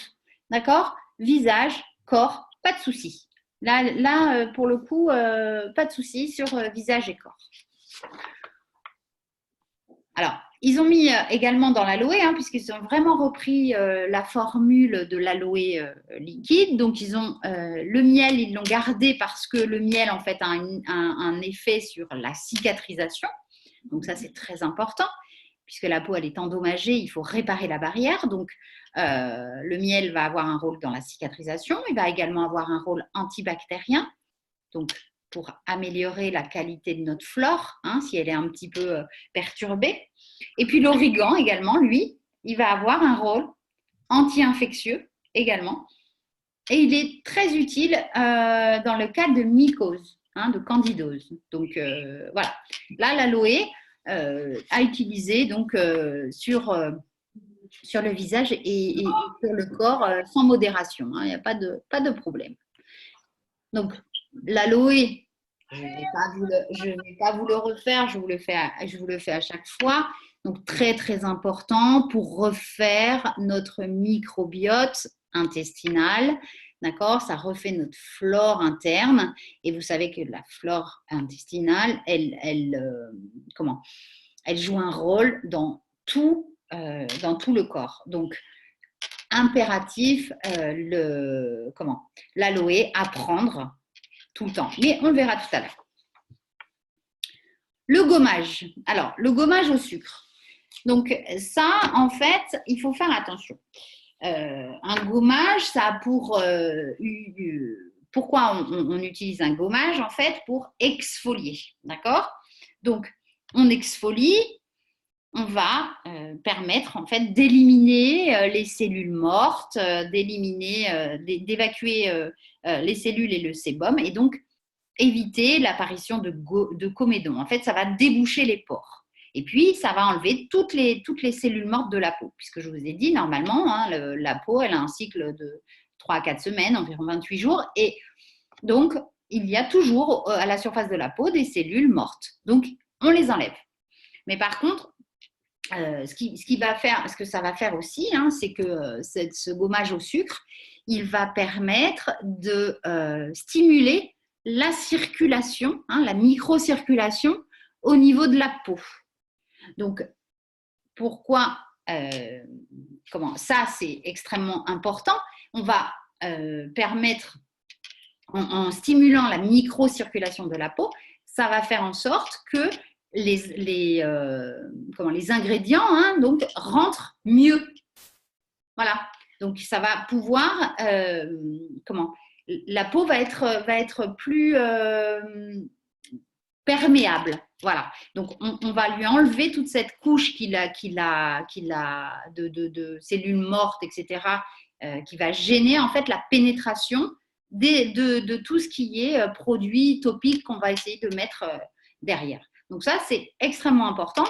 D'accord? Visage, corps, pas de souci. Là pour le coup, pas de souci sur visage et corps. Alors, ils ont mis également dans l'aloe, hein, puisqu'ils ont vraiment repris la formule de l'aloe liquide. Donc, ils ont le miel, ils l'ont gardé parce que le miel, en fait, a un effet sur la cicatrisation. Donc, ça, c'est très important, puisque la peau, elle est endommagée, il faut réparer la barrière. Donc, le miel va avoir un rôle dans la cicatrisation. Il va également avoir un rôle antibactérien. Donc, pour améliorer la qualité de notre flore, hein, si elle est un petit peu perturbée. Et puis l'origan également, lui, il va avoir un rôle anti-infectieux également. Et il est très utile dans le cas de mycose, hein, de candidose. Donc voilà, là l'aloe à utiliser donc, sur le visage et sur le corps sans modération. Il n'y a pas de problème. Donc, l'aloe, je ne vais pas vous le refaire, je vous le fais à chaque fois. Donc, très, très important pour refaire notre microbiote intestinal. D'accord? Ça refait notre flore interne. Et vous savez que la flore intestinale, elle joue un rôle dans tout le corps. Donc, impératif, l'aloe à prendre tout le temps. Mais on le verra tout à l'heure. Le gommage. Alors, le gommage au sucre. Donc, ça, en fait, il faut faire attention. Un gommage, ça a pour... pourquoi on utilise un gommage? En fait, pour exfolier. D'accord? Donc, on exfolie, on va permettre en fait d'éliminer les cellules mortes, d'évacuer les cellules et le sébum, et donc éviter l'apparition de comédons. En fait, ça va déboucher les pores. Et puis, ça va enlever toutes les cellules mortes de la peau, puisque je vous ai dit, normalement, hein, la peau, elle a un cycle de 3 à 4 semaines, environ 28 jours, et donc, il y a toujours à la surface de la peau des cellules mortes. Donc, on les enlève. Mais par contre, ce que ça va faire aussi, hein, c'est que ce gommage au sucre, il va permettre de stimuler la circulation, hein, la microcirculation au niveau de la peau. Donc, pourquoi ça, c'est extrêmement important. On va permettre, en stimulant la microcirculation de la peau, ça va faire en sorte que les ingrédients, hein, donc, rentrent mieux. Voilà. Donc, ça va pouvoir, la peau va être plus perméable. Voilà. Donc, on va lui enlever toute cette couche qu'il a de cellules mortes, etc., qui va gêner, en fait, la pénétration de tout ce qui est produit topique qu'on va essayer de mettre derrière. Donc ça, c'est extrêmement important.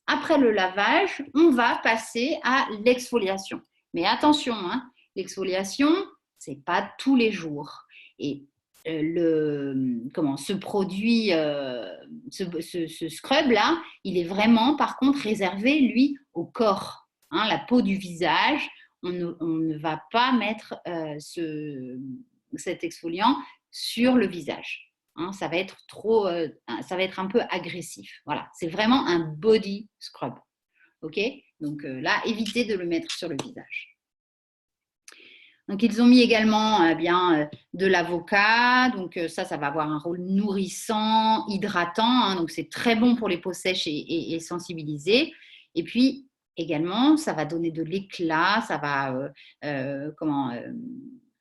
Après le lavage, on va passer à l'exfoliation. Mais attention, hein, l'exfoliation, ce n'est pas tous les jours. Et ce produit, ce scrub-là, il est vraiment, par contre, réservé, lui, au corps. Hein, la peau du visage, on ne va pas mettre cet exfoliant sur le visage. Hein, ça va être un peu agressif. Voilà, c'est vraiment un body scrub. Ok? Donc là, évitez de le mettre sur le visage. Donc, ils ont mis également de l'avocat. Donc, ça va avoir un rôle nourrissant, hydratant. Hein, donc, c'est très bon pour les peaux sèches et sensibilisées. Et puis, également, ça va donner de l'éclat. Ça va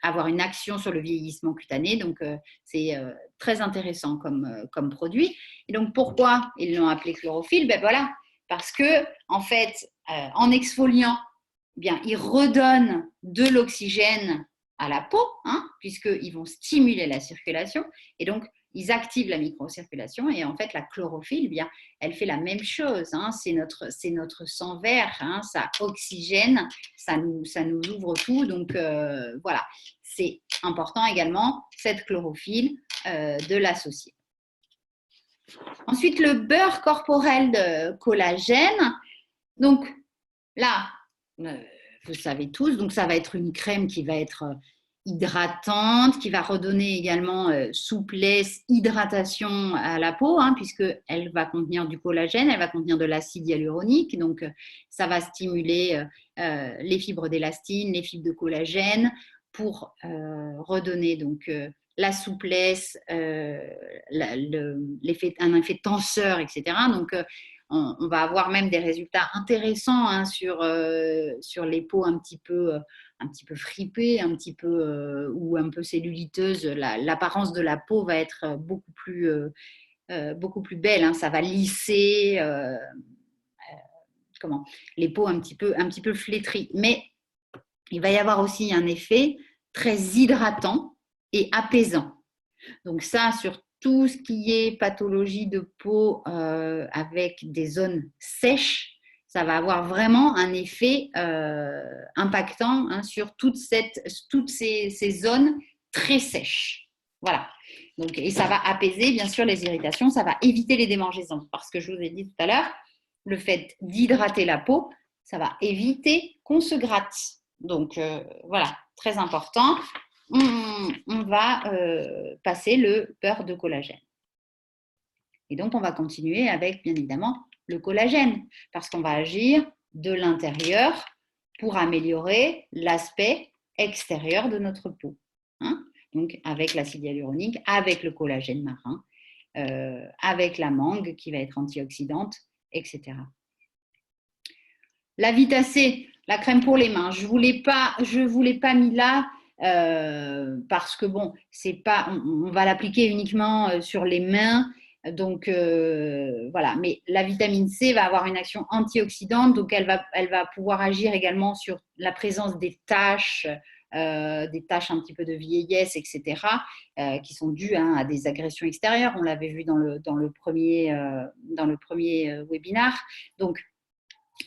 avoir une action sur le vieillissement cutané. Donc, c'est très intéressant comme produit. Et donc, pourquoi ils l'ont appelé chlorophylle? Ben voilà, parce que, en fait, en exfoliant, eh bien, ils redonnent de l'oxygène à la peau, hein, puisqu'ils vont stimuler la circulation. Et donc, ils activent la microcirculation. Et en fait, la chlorophylle, eh bien, elle fait la même chose. Hein, c'est notre sang vert. Hein, ça oxygène, ça nous ouvre tout. Donc, voilà, c'est important également, cette chlorophylle, de l'associer. Ensuite, le beurre corporel de collagène. Donc, là, vous savez tous, donc ça va être une crème qui va être hydratante, qui va redonner également souplesse, hydratation à la peau, hein, puisqu'elle va contenir du collagène, elle va contenir de l'acide hyaluronique, donc ça va stimuler les fibres d'élastine, les fibres de collagène pour redonner donc la souplesse, un effet tenseur, etc. Donc, on va avoir même des résultats intéressants hein, sur les peaux un petit peu fripées, ou un peu celluliteuses. L'apparence de la peau va être beaucoup plus belle. Hein. Ça va lisser les peaux un petit peu flétries. Mais il va y avoir aussi un effet très hydratant et apaisant. Donc ça, sur tout ce qui est pathologie de peau avec des zones sèches, ça va avoir vraiment un effet impactant hein, sur toutes ces zones très sèches. Voilà. Donc, et ça va apaiser, bien sûr, les irritations, ça va éviter les démangeaisons. Parce que je vous ai dit tout à l'heure, le fait d'hydrater la peau, ça va éviter qu'on se gratte. Donc, voilà, très important. On va passer le beurre de collagène. Et donc, on va continuer avec, bien évidemment, le collagène, parce qu'on va agir de l'intérieur pour améliorer l'aspect extérieur de notre peau. Hein, donc, avec l'acide hyaluronique, avec le collagène marin, avec la mangue qui va être antioxydante, etc. La Vita-C, la crème pour les mains, je ne vous l'ai pas mis là parce que bon, c'est pas, on va l'appliquer uniquement sur les mains. Donc voilà, mais la vitamine C va avoir une action antioxydante, donc elle va pouvoir agir également sur la présence des taches un petit peu de vieillesse, etc., qui sont dues hein, à des agressions extérieures. On l'avait vu dans le premier webinaire. Donc,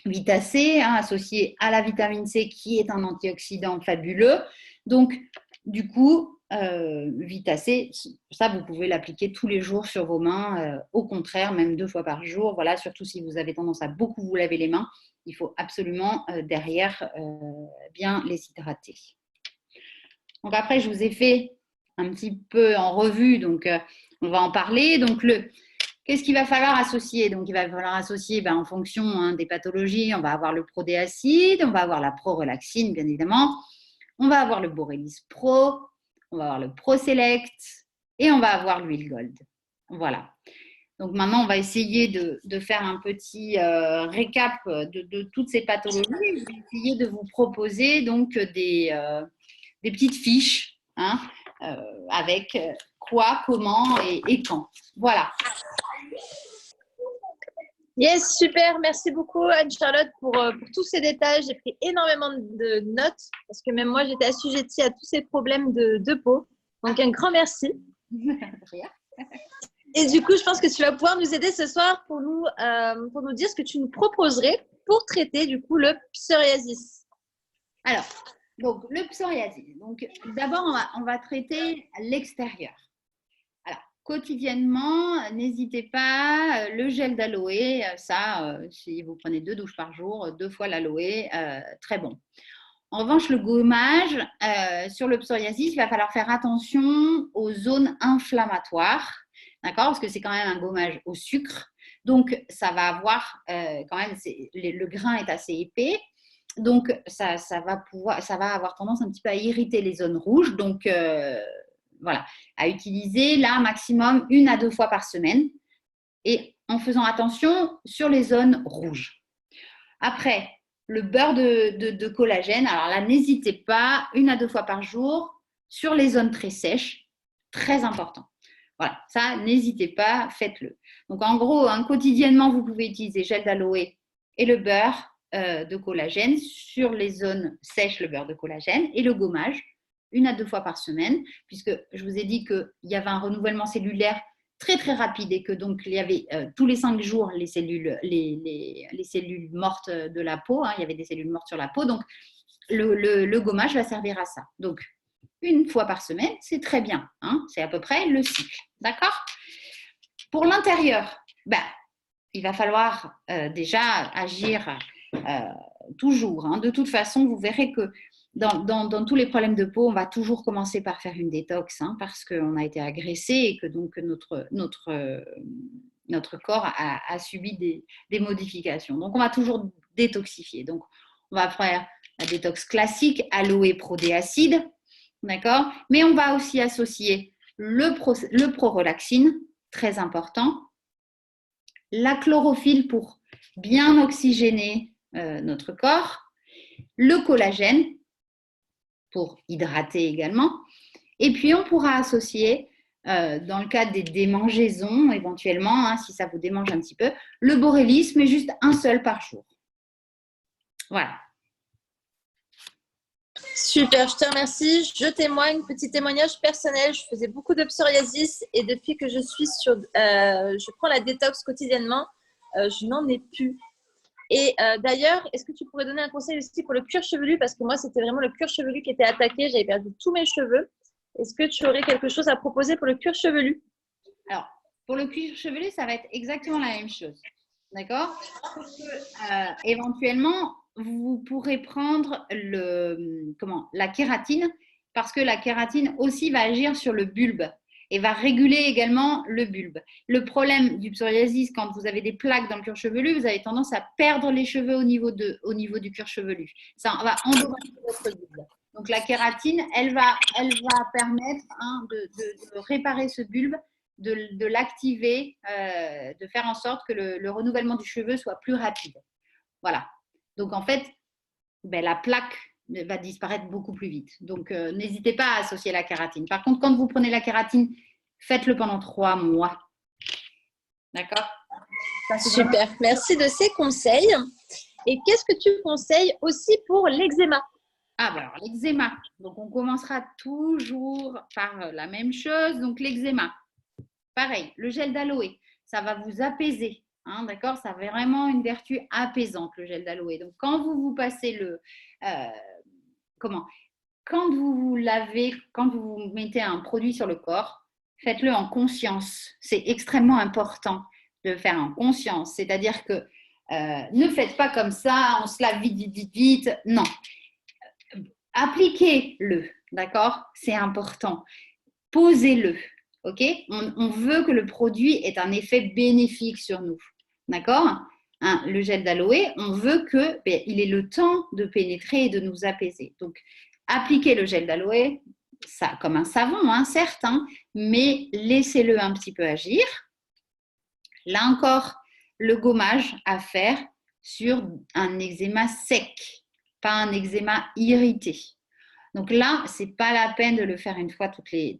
Vita C, hein, associé à la vitamine C qui est un antioxydant fabuleux. Donc, du coup, Vita C, ça, vous pouvez l'appliquer tous les jours sur vos mains. Au contraire, même 2 fois par jour. Voilà, surtout si vous avez tendance à beaucoup vous laver les mains, il faut absolument derrière bien les hydrater. Donc après, je vous ai fait un petit peu en revue, donc on va en parler. Donc qu'est-ce qu'il va falloir associer? Donc, il va falloir associer en fonction hein, des pathologies. On va avoir le prodéacide, on va avoir la prorelaxine, bien évidemment. On va avoir le Borelis Pro, on va avoir le ProSelect et on va avoir l'huile Gold. Voilà. Donc, maintenant, on va essayer de faire un petit récap de toutes ces pathologies. Je vais essayer de vous proposer donc des petites fiches hein, avec quoi, comment et quand. Voilà. Yes, super. Merci beaucoup, Anne-Charlotte, pour tous ces détails. J'ai pris énormément de notes parce que même moi, j'étais assujettie à tous ces problèmes de peau. Donc, un grand merci. Et du coup, je pense que tu vas pouvoir nous aider ce soir pour nous dire ce que tu nous proposerais pour traiter du coup le psoriasis. Alors, donc le psoriasis. Donc, d'abord, on va traiter l'extérieur. Alors, quotidiennement, n'hésitez pas, le gel d'aloe, ça, si vous prenez 2 douches par jour, 2 fois l'aloe, très bon. En revanche, le gommage, sur le psoriasis, il va falloir faire attention aux zones inflammatoires, d'accord? Parce que c'est quand même un gommage au sucre. Donc, ça va avoir quand même, le grain est assez épais. Donc, ça va avoir tendance un petit peu à irriter les zones rouges. Donc, voilà, à utiliser là maximum 1 à 2 fois par semaine et en faisant attention sur les zones rouges. Après, le beurre de collagène, alors là, n'hésitez pas, 1 à 2 fois par jour sur les zones très sèches, très important. Voilà, ça, n'hésitez pas, faites-le. Donc, en gros, quotidiennement, vous pouvez utiliser gel d'aloe et le beurre de collagène sur les zones sèches, le beurre de collagène et le gommage, 1 à 2 fois par semaine, puisque je vous ai dit qu'il y avait un renouvellement cellulaire très très rapide et que donc il y avait tous les 5 jours les cellules mortes de la peau, il y avait des cellules mortes sur la peau, donc le gommage va servir à ça. Donc 1 fois par semaine, c'est très bien, c'est à peu près le cycle, d'accord? Pour l'intérieur, il va falloir déjà agir toujours. De toute façon, vous verrez que dans tous les problèmes de peau, on va toujours commencer par faire une détox parce qu'on a été agressé et que donc notre corps a subi des modifications. Donc, on va toujours détoxifier. Donc, on va faire la détox classique, aloe prodéacide, d'accord? Mais on va aussi associer le prorelaxine, très important, la chlorophylle pour bien oxygéner notre corps, le collagène pour hydrater également, et puis on pourra associer, dans le cas des démangeaisons éventuellement, si ça vous démange un petit peu, le borélis, mais juste un seul par jour. Voilà. Super, je te remercie. Je témoigne, petit témoignage personnel. Je faisais beaucoup de psoriasis et depuis que je suis je prends la détox quotidiennement, je n'en ai plus. Et d'ailleurs, est-ce que tu pourrais donner un conseil aussi pour le cuir chevelu? Parce que moi, c'était vraiment le cuir chevelu qui était attaqué. J'avais perdu tous mes cheveux. Est-ce que tu aurais quelque chose à proposer pour le cuir chevelu? Alors, pour le cuir chevelu, ça va être exactement la même chose. D'accord? Éventuellement, vous pourrez prendre la kératine, parce que la kératine aussi va agir sur le bulbe et va réguler également le bulbe. Le problème du psoriasis, quand vous avez des plaques dans le cuir chevelu, vous avez tendance à perdre les cheveux au niveau du cuir chevelu. Ça va endommager votre bulbe. Donc la kératine, elle va permettre de réparer ce bulbe, de l'activer, de faire en sorte que le renouvellement du cheveu soit plus rapide. Voilà. Donc en fait, la plaque va disparaître beaucoup plus vite. Donc n'hésitez pas à associer la kératine. Par contre, quand vous prenez la kératine, faites-le pendant 3 mois. D'accord? Super, merci de ces conseils. Et qu'est-ce que tu conseilles aussi pour l'eczéma? Alors, l'eczéma. Donc, on commencera toujours par la même chose. Donc, l'eczéma. Pareil, le gel d'aloe, ça va vous apaiser. D'accord? Ça a vraiment une vertu apaisante, le gel d'aloe. Donc, quand vous passez quand vous lavez, quand vous mettez un produit sur le corps, faites-le en conscience. C'est extrêmement important de le faire en conscience. C'est-à-dire que ne faites pas comme ça, on se lave vite, vite, vite, vite. Non. Appliquez-le, d'accord? C'est important. Posez-le, ok? On veut que le produit ait un effet bénéfique sur nous, d'accord? Le gel d'aloe, on veut qu'il ait le temps de pénétrer et de nous apaiser. Donc, appliquez le gel d'aloe, ça comme un savon, certes, mais laissez-le un petit peu agir. Là encore, le gommage à faire sur un eczéma sec, pas un eczéma irrité. Donc là, ce n'est pas la peine de le faire une fois toutes les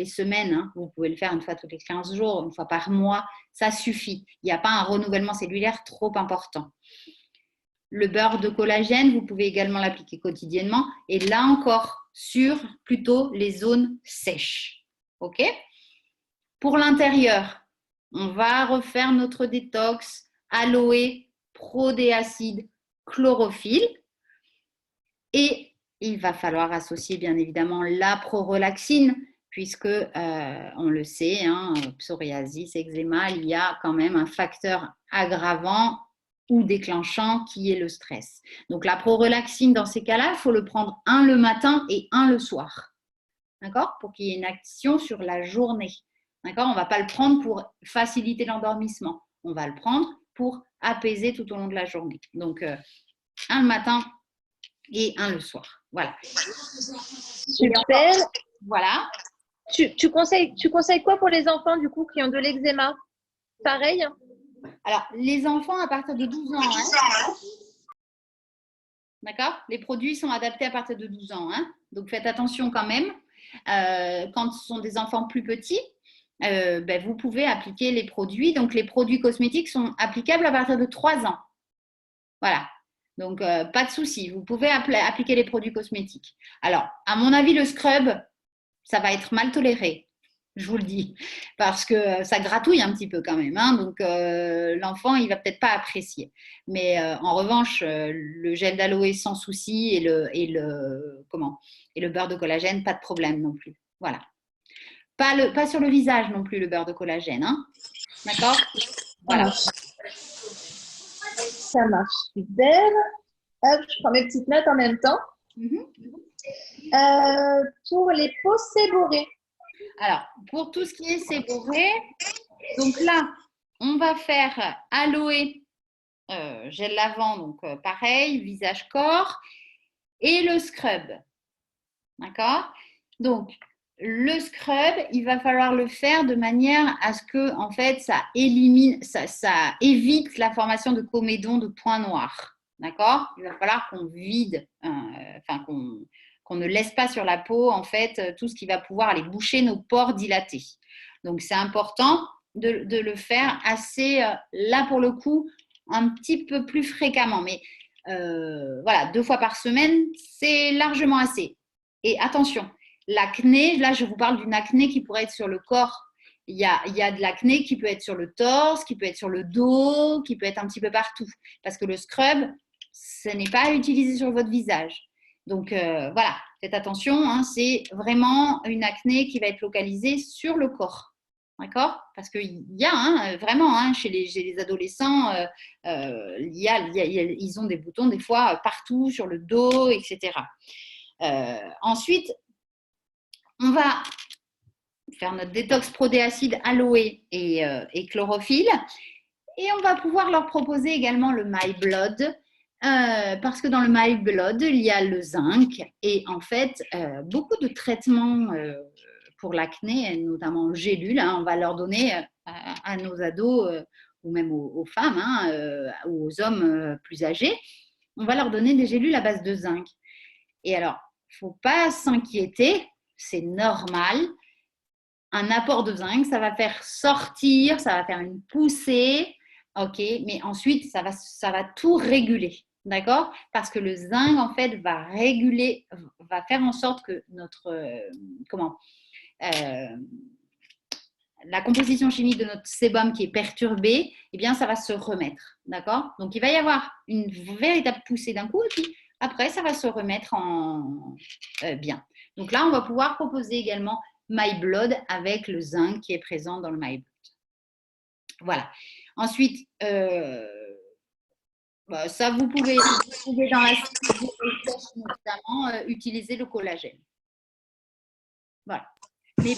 semaines. Vous pouvez le faire une fois tous les 15 jours, une fois par mois. Ça suffit. Il n'y a pas un renouvellement cellulaire trop important. Le beurre de collagène, vous pouvez également l'appliquer quotidiennement. Et là encore, sur plutôt les zones sèches. OK? Pour l'intérieur, on va refaire notre détox, aloe, prodéacide, chlorophylle. Et il va falloir associer bien évidemment la prorelaxine, puisque on le sait, psoriasis, eczéma, il y a quand même un facteur aggravant ou déclenchant qui est le stress. Donc la prorelaxine, dans ces cas-là, il faut le prendre un le matin et un le soir. D'accord? Pour qu'il y ait une action sur la journée. D'accord? On ne va pas le prendre pour faciliter l'endormissement. On va le prendre pour apaiser tout au long de la journée. Donc, un le matin et un le soir. Voilà. Super. Voilà. Tu conseilles quoi pour les enfants, du coup, qui ont de l'eczéma? Pareil? Alors, les enfants à partir de 12 ans, hein. D'accord? Les produits sont adaptés à partir de 12 ans, hein. Donc, faites attention quand même. Quand ce sont des enfants plus petits, vous pouvez appliquer les produits. Donc, les produits cosmétiques sont applicables à partir de 3 ans. Voilà. Donc, pas de souci. Vous pouvez appliquer les produits cosmétiques. Alors, à mon avis, le scrub, ça va être mal toléré. Je vous le dis, parce que ça gratouille un petit peu quand même, hein, donc l'enfant il va peut-être pas apprécier. Mais en revanche, le gel d'aloe sans souci et le beurre de collagène, pas de problème non plus. Voilà. Pas sur le visage non plus le beurre de collagène, hein. D'accord? Voilà. Ça marche. Super. Hop, je prends mes petites notes en même temps. Pour les peaux séborrhées. Alors, pour tout ce qui est séborrhée, donc là, on va faire aloe, gel lavant, donc pareil, visage corps, et le scrub. D'accord? Donc, le scrub, il va falloir le faire de manière à ce que, en fait, ça évite la formation de comédons, de points noirs. D'accord? Il va falloir qu'on vide, qu'on ne laisse pas sur la peau, en fait, tout ce qui va pouvoir aller boucher nos pores dilatés. Donc, c'est important de le faire assez, là pour le coup, un petit peu plus fréquemment. Mais voilà, 2 fois par semaine, c'est largement assez. Et attention, l'acné, là je vous parle d'une acné qui pourrait être sur le corps. Il y a de l'acné qui peut être sur le torse, qui peut être sur le dos, qui peut être un petit peu partout. Parce que le scrub, ce n'est pas à utiliser sur votre visage. Donc voilà, faites attention, hein, c'est vraiment une acné qui va être localisée sur le corps. D'accord? Parce qu'il y a vraiment chez les adolescents, ils ont des boutons des fois partout sur le dos, etc. Ensuite, on va faire notre détox prodéacide aloe et chlorophylle. Et on va pouvoir leur proposer également le My Blood, parce que dans le My Blood, il y a le zinc. Et en fait, beaucoup de traitements pour l'acné, notamment gélules, on va leur donner à nos ados ou même aux femmes ou aux hommes plus âgés, on va leur donner des gélules à base de zinc. Et alors, il ne faut pas s'inquiéter, c'est normal. Un apport de zinc, ça va faire sortir, ça va faire une poussée, ok, mais ensuite, ça va tout réguler, d'accord? Parce que le zinc, en fait, va réguler, va faire en sorte que la composition chimique de notre sébum qui est perturbée, eh bien, ça va se remettre, d'accord? Donc, il va y avoir une véritable poussée d'un coup, et puis après, ça va se remettre bien. Donc là, on va pouvoir proposer également My Blood avec le zinc qui est présent dans le My Blood. Voilà. Ensuite, ça, vous pouvez dans la notamment utiliser le collagène. Voilà. Mais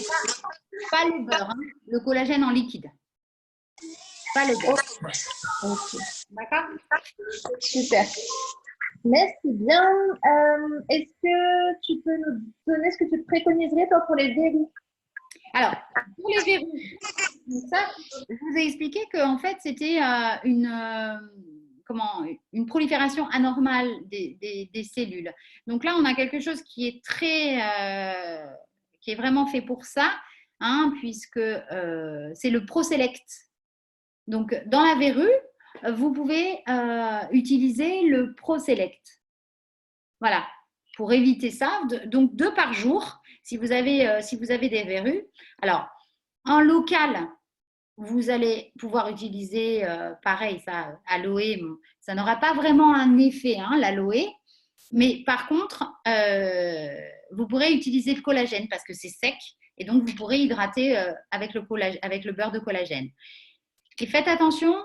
pas le beurre, le collagène en liquide. Pas le beurre. Okay. D'accord? Super. Merci bien. Est-ce que tu peux nous donner ce que tu préconiserais toi pour les verrues? Alors, pour les verrues, ça, je vous ai expliqué qu'en fait, c'était une prolifération anormale des cellules. Donc là, on a quelque chose qui est qui est vraiment fait pour ça, puisque c'est le ProSelect. Donc, dans la verrue, vous pouvez utiliser le ProSelect. Voilà, pour éviter ça. Donc, 2 par jour, si vous avez des verrues. Alors, en local, vous allez pouvoir utiliser, pareil, ça, aloe. Ça n'aura pas vraiment un effet, l'aloe. Mais par contre, vous pourrez utiliser le collagène parce que c'est sec. Et donc, vous pourrez hydrater avec le beurre de collagène. Et faites attention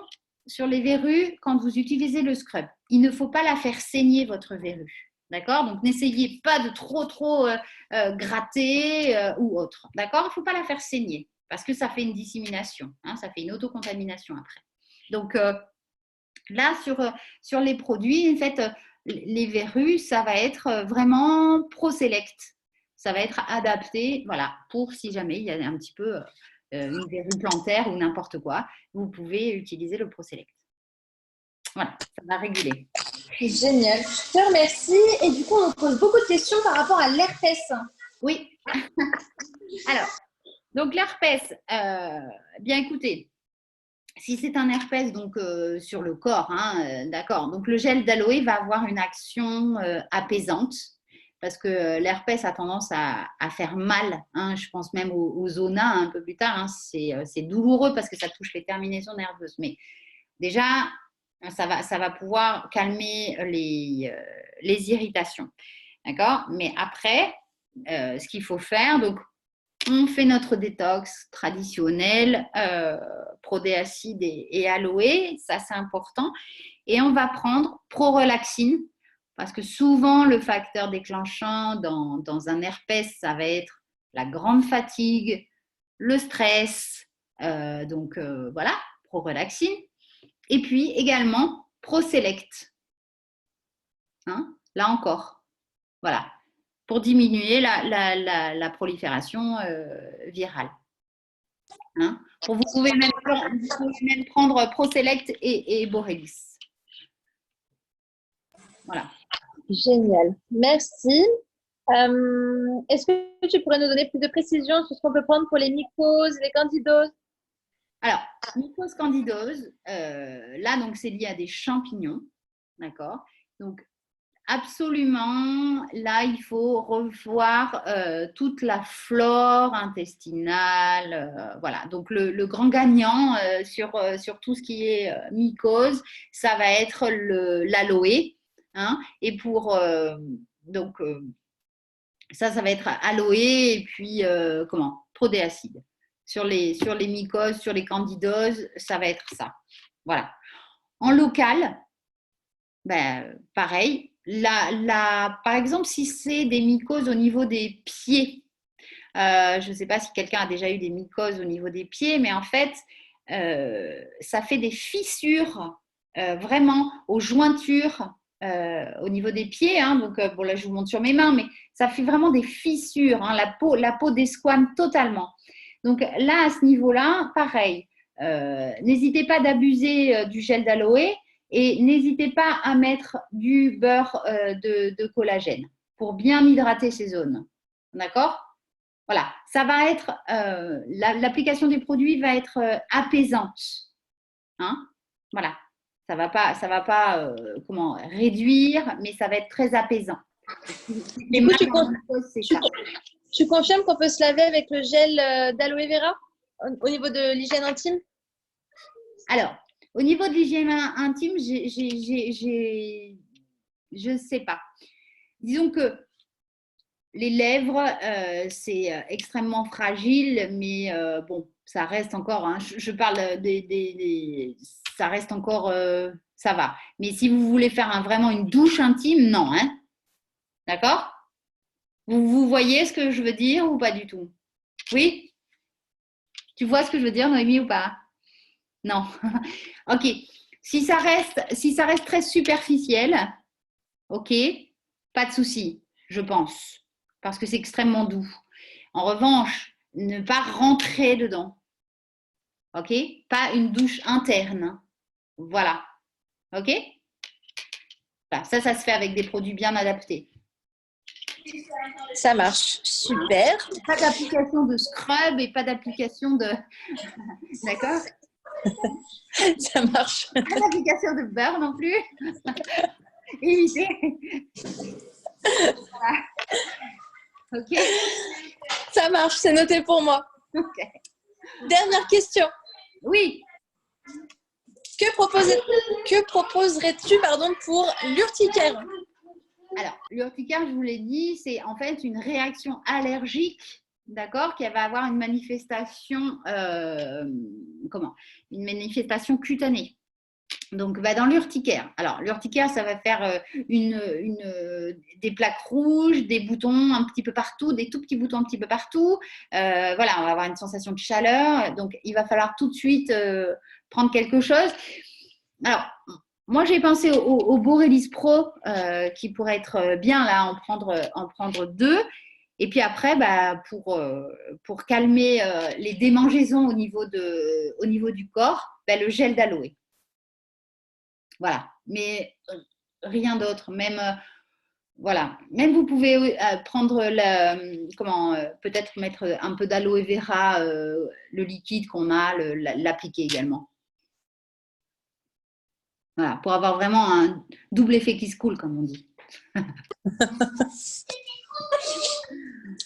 sur les verrues quand vous utilisez le scrub. Il ne faut pas la faire saigner, votre verrue. D'accord? Donc, n'essayez pas de trop gratter ou autre. D'accord? Il ne faut pas la faire saigner parce que ça fait une dissémination. Ça fait une autocontamination après. Donc, Là, sur les produits, en fait, les verrues, ça va être vraiment ProSelect. Ça va être adapté, voilà, pour si jamais il y a un petit peu une verrue plantaire ou n'importe quoi, vous pouvez utiliser le ProSelect. Voilà, ça va réguler. Génial. Je te remercie. Et du coup, on me pose beaucoup de questions par rapport à l'herpès. Oui. Alors, donc l'herpès, bien écoutez, si c'est un herpès donc sur le corps, hein, d'accord. Donc le gel d'aloe va avoir une action apaisante parce que l'herpès a tendance à faire mal. Hein, je pense même aux zonas un peu plus tard. Hein, c'est douloureux parce que ça touche les terminaisons nerveuses. Mais déjà, ça va pouvoir calmer les irritations, d'accord. Mais après, ce qu'il faut faire, donc on fait notre détox traditionnel, prodéacide et aloe, ça c'est important. Et on va prendre prorelaxine, parce que souvent le facteur déclenchant dans un herpès, ça va être la grande fatigue, le stress, voilà, prorelaxine. Et puis également ProSelect, hein, là encore, voilà, pour diminuer la prolifération virale. Hein. Vous pouvez même prendre ProSelect et Borelis. Voilà. Génial. Merci. Est-ce que tu pourrais nous donner plus de précisions sur ce qu'on peut prendre pour les mycoses, les candidoses? Alors, mycose candidose, là, donc, c'est lié à des champignons. D'accord. Donc, absolument, là, il faut revoir toute la flore intestinale. Voilà. Donc, le grand gagnant sur tout ce qui est mycose, ça va être l'aloe. Hein, et donc, ça va être aloe et puis, prodéacide. Sur les mycoses, sur les candidoses, ça va être ça. Voilà. En local, ben, pareil. Par exemple, si c'est des mycoses au niveau des pieds, je ne sais pas si quelqu'un a déjà eu des mycoses au niveau des pieds, mais en fait, ça fait des fissures vraiment aux jointures au niveau des pieds. Hein, donc, bon, là, je vous montre sur mes mains, mais ça fait vraiment des fissures. Hein, la peau desquame totalement. Donc là, à ce niveau-là, pareil. N'hésitez pas d'abuser du gel d'aloe. Et n'hésitez pas à mettre du beurre de collagène pour bien hydrater ces zones. D'accord? Voilà, ça va être, l'application des produits va être apaisante. Hein? Voilà, ça va pas réduire, mais ça va être très apaisant. Du coup, tu confirmes qu'on peut se laver avec le gel d'aloe vera au niveau de l'hygiène intime? Alors, au niveau de l'hygiène intime, je ne sais pas. Disons que les lèvres, c'est extrêmement fragile, mais bon, ça reste encore, hein, je parle ça reste encore, ça va. Mais si vous voulez faire vraiment une douche intime, non. Hein, d'accord? Vous voyez ce que je veux dire ou pas du tout? Oui? Tu vois ce que je veux dire, Noémie, ou pas? Non. Ok. Si ça reste très superficiel, ok, pas de souci, je pense, parce que c'est extrêmement doux. En revanche, ne pas rentrer dedans, ok, pas une douche interne, voilà, ok. Voilà, ça se fait avec des produits bien adaptés. Ça marche, super. Pas d'application de scrub et pas d'application de, d'accord. Ça marche. Pas d'application de beurre non plus. Évitez. Voilà. Ok. Ça marche, c'est noté pour moi. Ok. Dernière question. Oui. Que proposerais-tu pour l'urticaire? Alors, l'urticaire, je vous l'ai dit, c'est en fait une réaction allergique, d'accord, qui va avoir une manifestation, une manifestation cutanée. Donc, dans l'urticaire. Alors, l'urticaire, ça va faire des plaques rouges, des boutons un petit peu partout, des tout petits boutons un petit peu partout. Voilà, on va avoir une sensation de chaleur. Donc, il va falloir tout de suite prendre quelque chose. Alors, Moi, j'ai pensé au Borelis Pro qui pourrait être bien là, en prendre 2. Et puis après, bah, pour calmer les démangeaisons au niveau du corps, bah, le gel d'aloe. Voilà. Mais rien d'autre. Même, voilà. Même vous pouvez prendre peut-être mettre un peu d'aloe vera, le liquide qu'on a, l'appliquer également. Voilà, pour avoir vraiment un double effet qui se coule, comme on dit.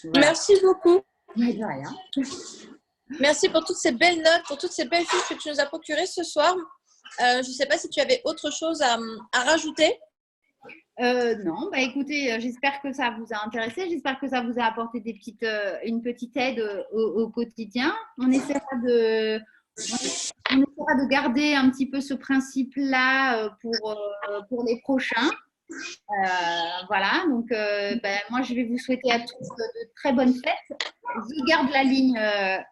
Voilà. Merci beaucoup. Mais de rien. Merci pour toutes ces belles notes, pour toutes ces belles fiches que tu nous as procurées ce soir. Je ne sais pas si tu avais autre chose à rajouter. Non, bah écoutez, j'espère que ça vous a intéressé, j'espère que ça vous a apporté une petite aide au quotidien. On essaiera de garder un petit peu ce principe-là pour les prochains. Voilà, donc moi je vais vous souhaiter à tous de très bonnes fêtes. Je garde la ligne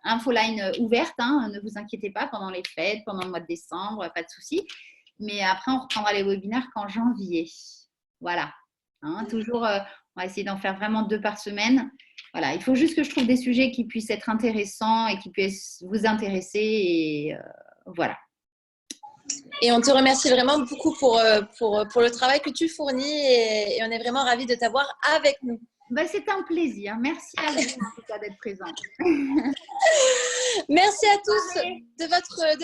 Infoline ouverte, hein, ne vous inquiétez pas, pendant les fêtes, pendant le mois de décembre, pas de souci. Mais après, on reprendra les webinaires qu'en janvier. Voilà, hein, toujours, on va essayer d'en faire vraiment 2 par semaine. Voilà, il faut juste que je trouve des sujets qui puissent être intéressants et qui puissent vous intéresser. Et voilà. Et on te remercie vraiment beaucoup pour le travail que tu fournis et on est vraiment ravis de t'avoir avec nous. Ben, c'est un plaisir. Merci à vous en tout cas d'être présente. Merci à tous de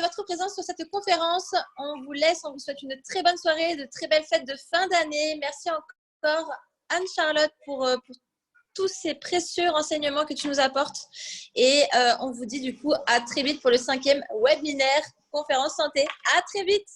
votre présence sur cette conférence. On vous laisse, on vous souhaite une très bonne soirée, de très belles fêtes de fin d'année. Merci encore Anne-Charlotte pour tous ces précieux renseignements que tu nous apportes. Et on vous dit du coup à très vite pour le 5e webinaire conférence santé. À très vite.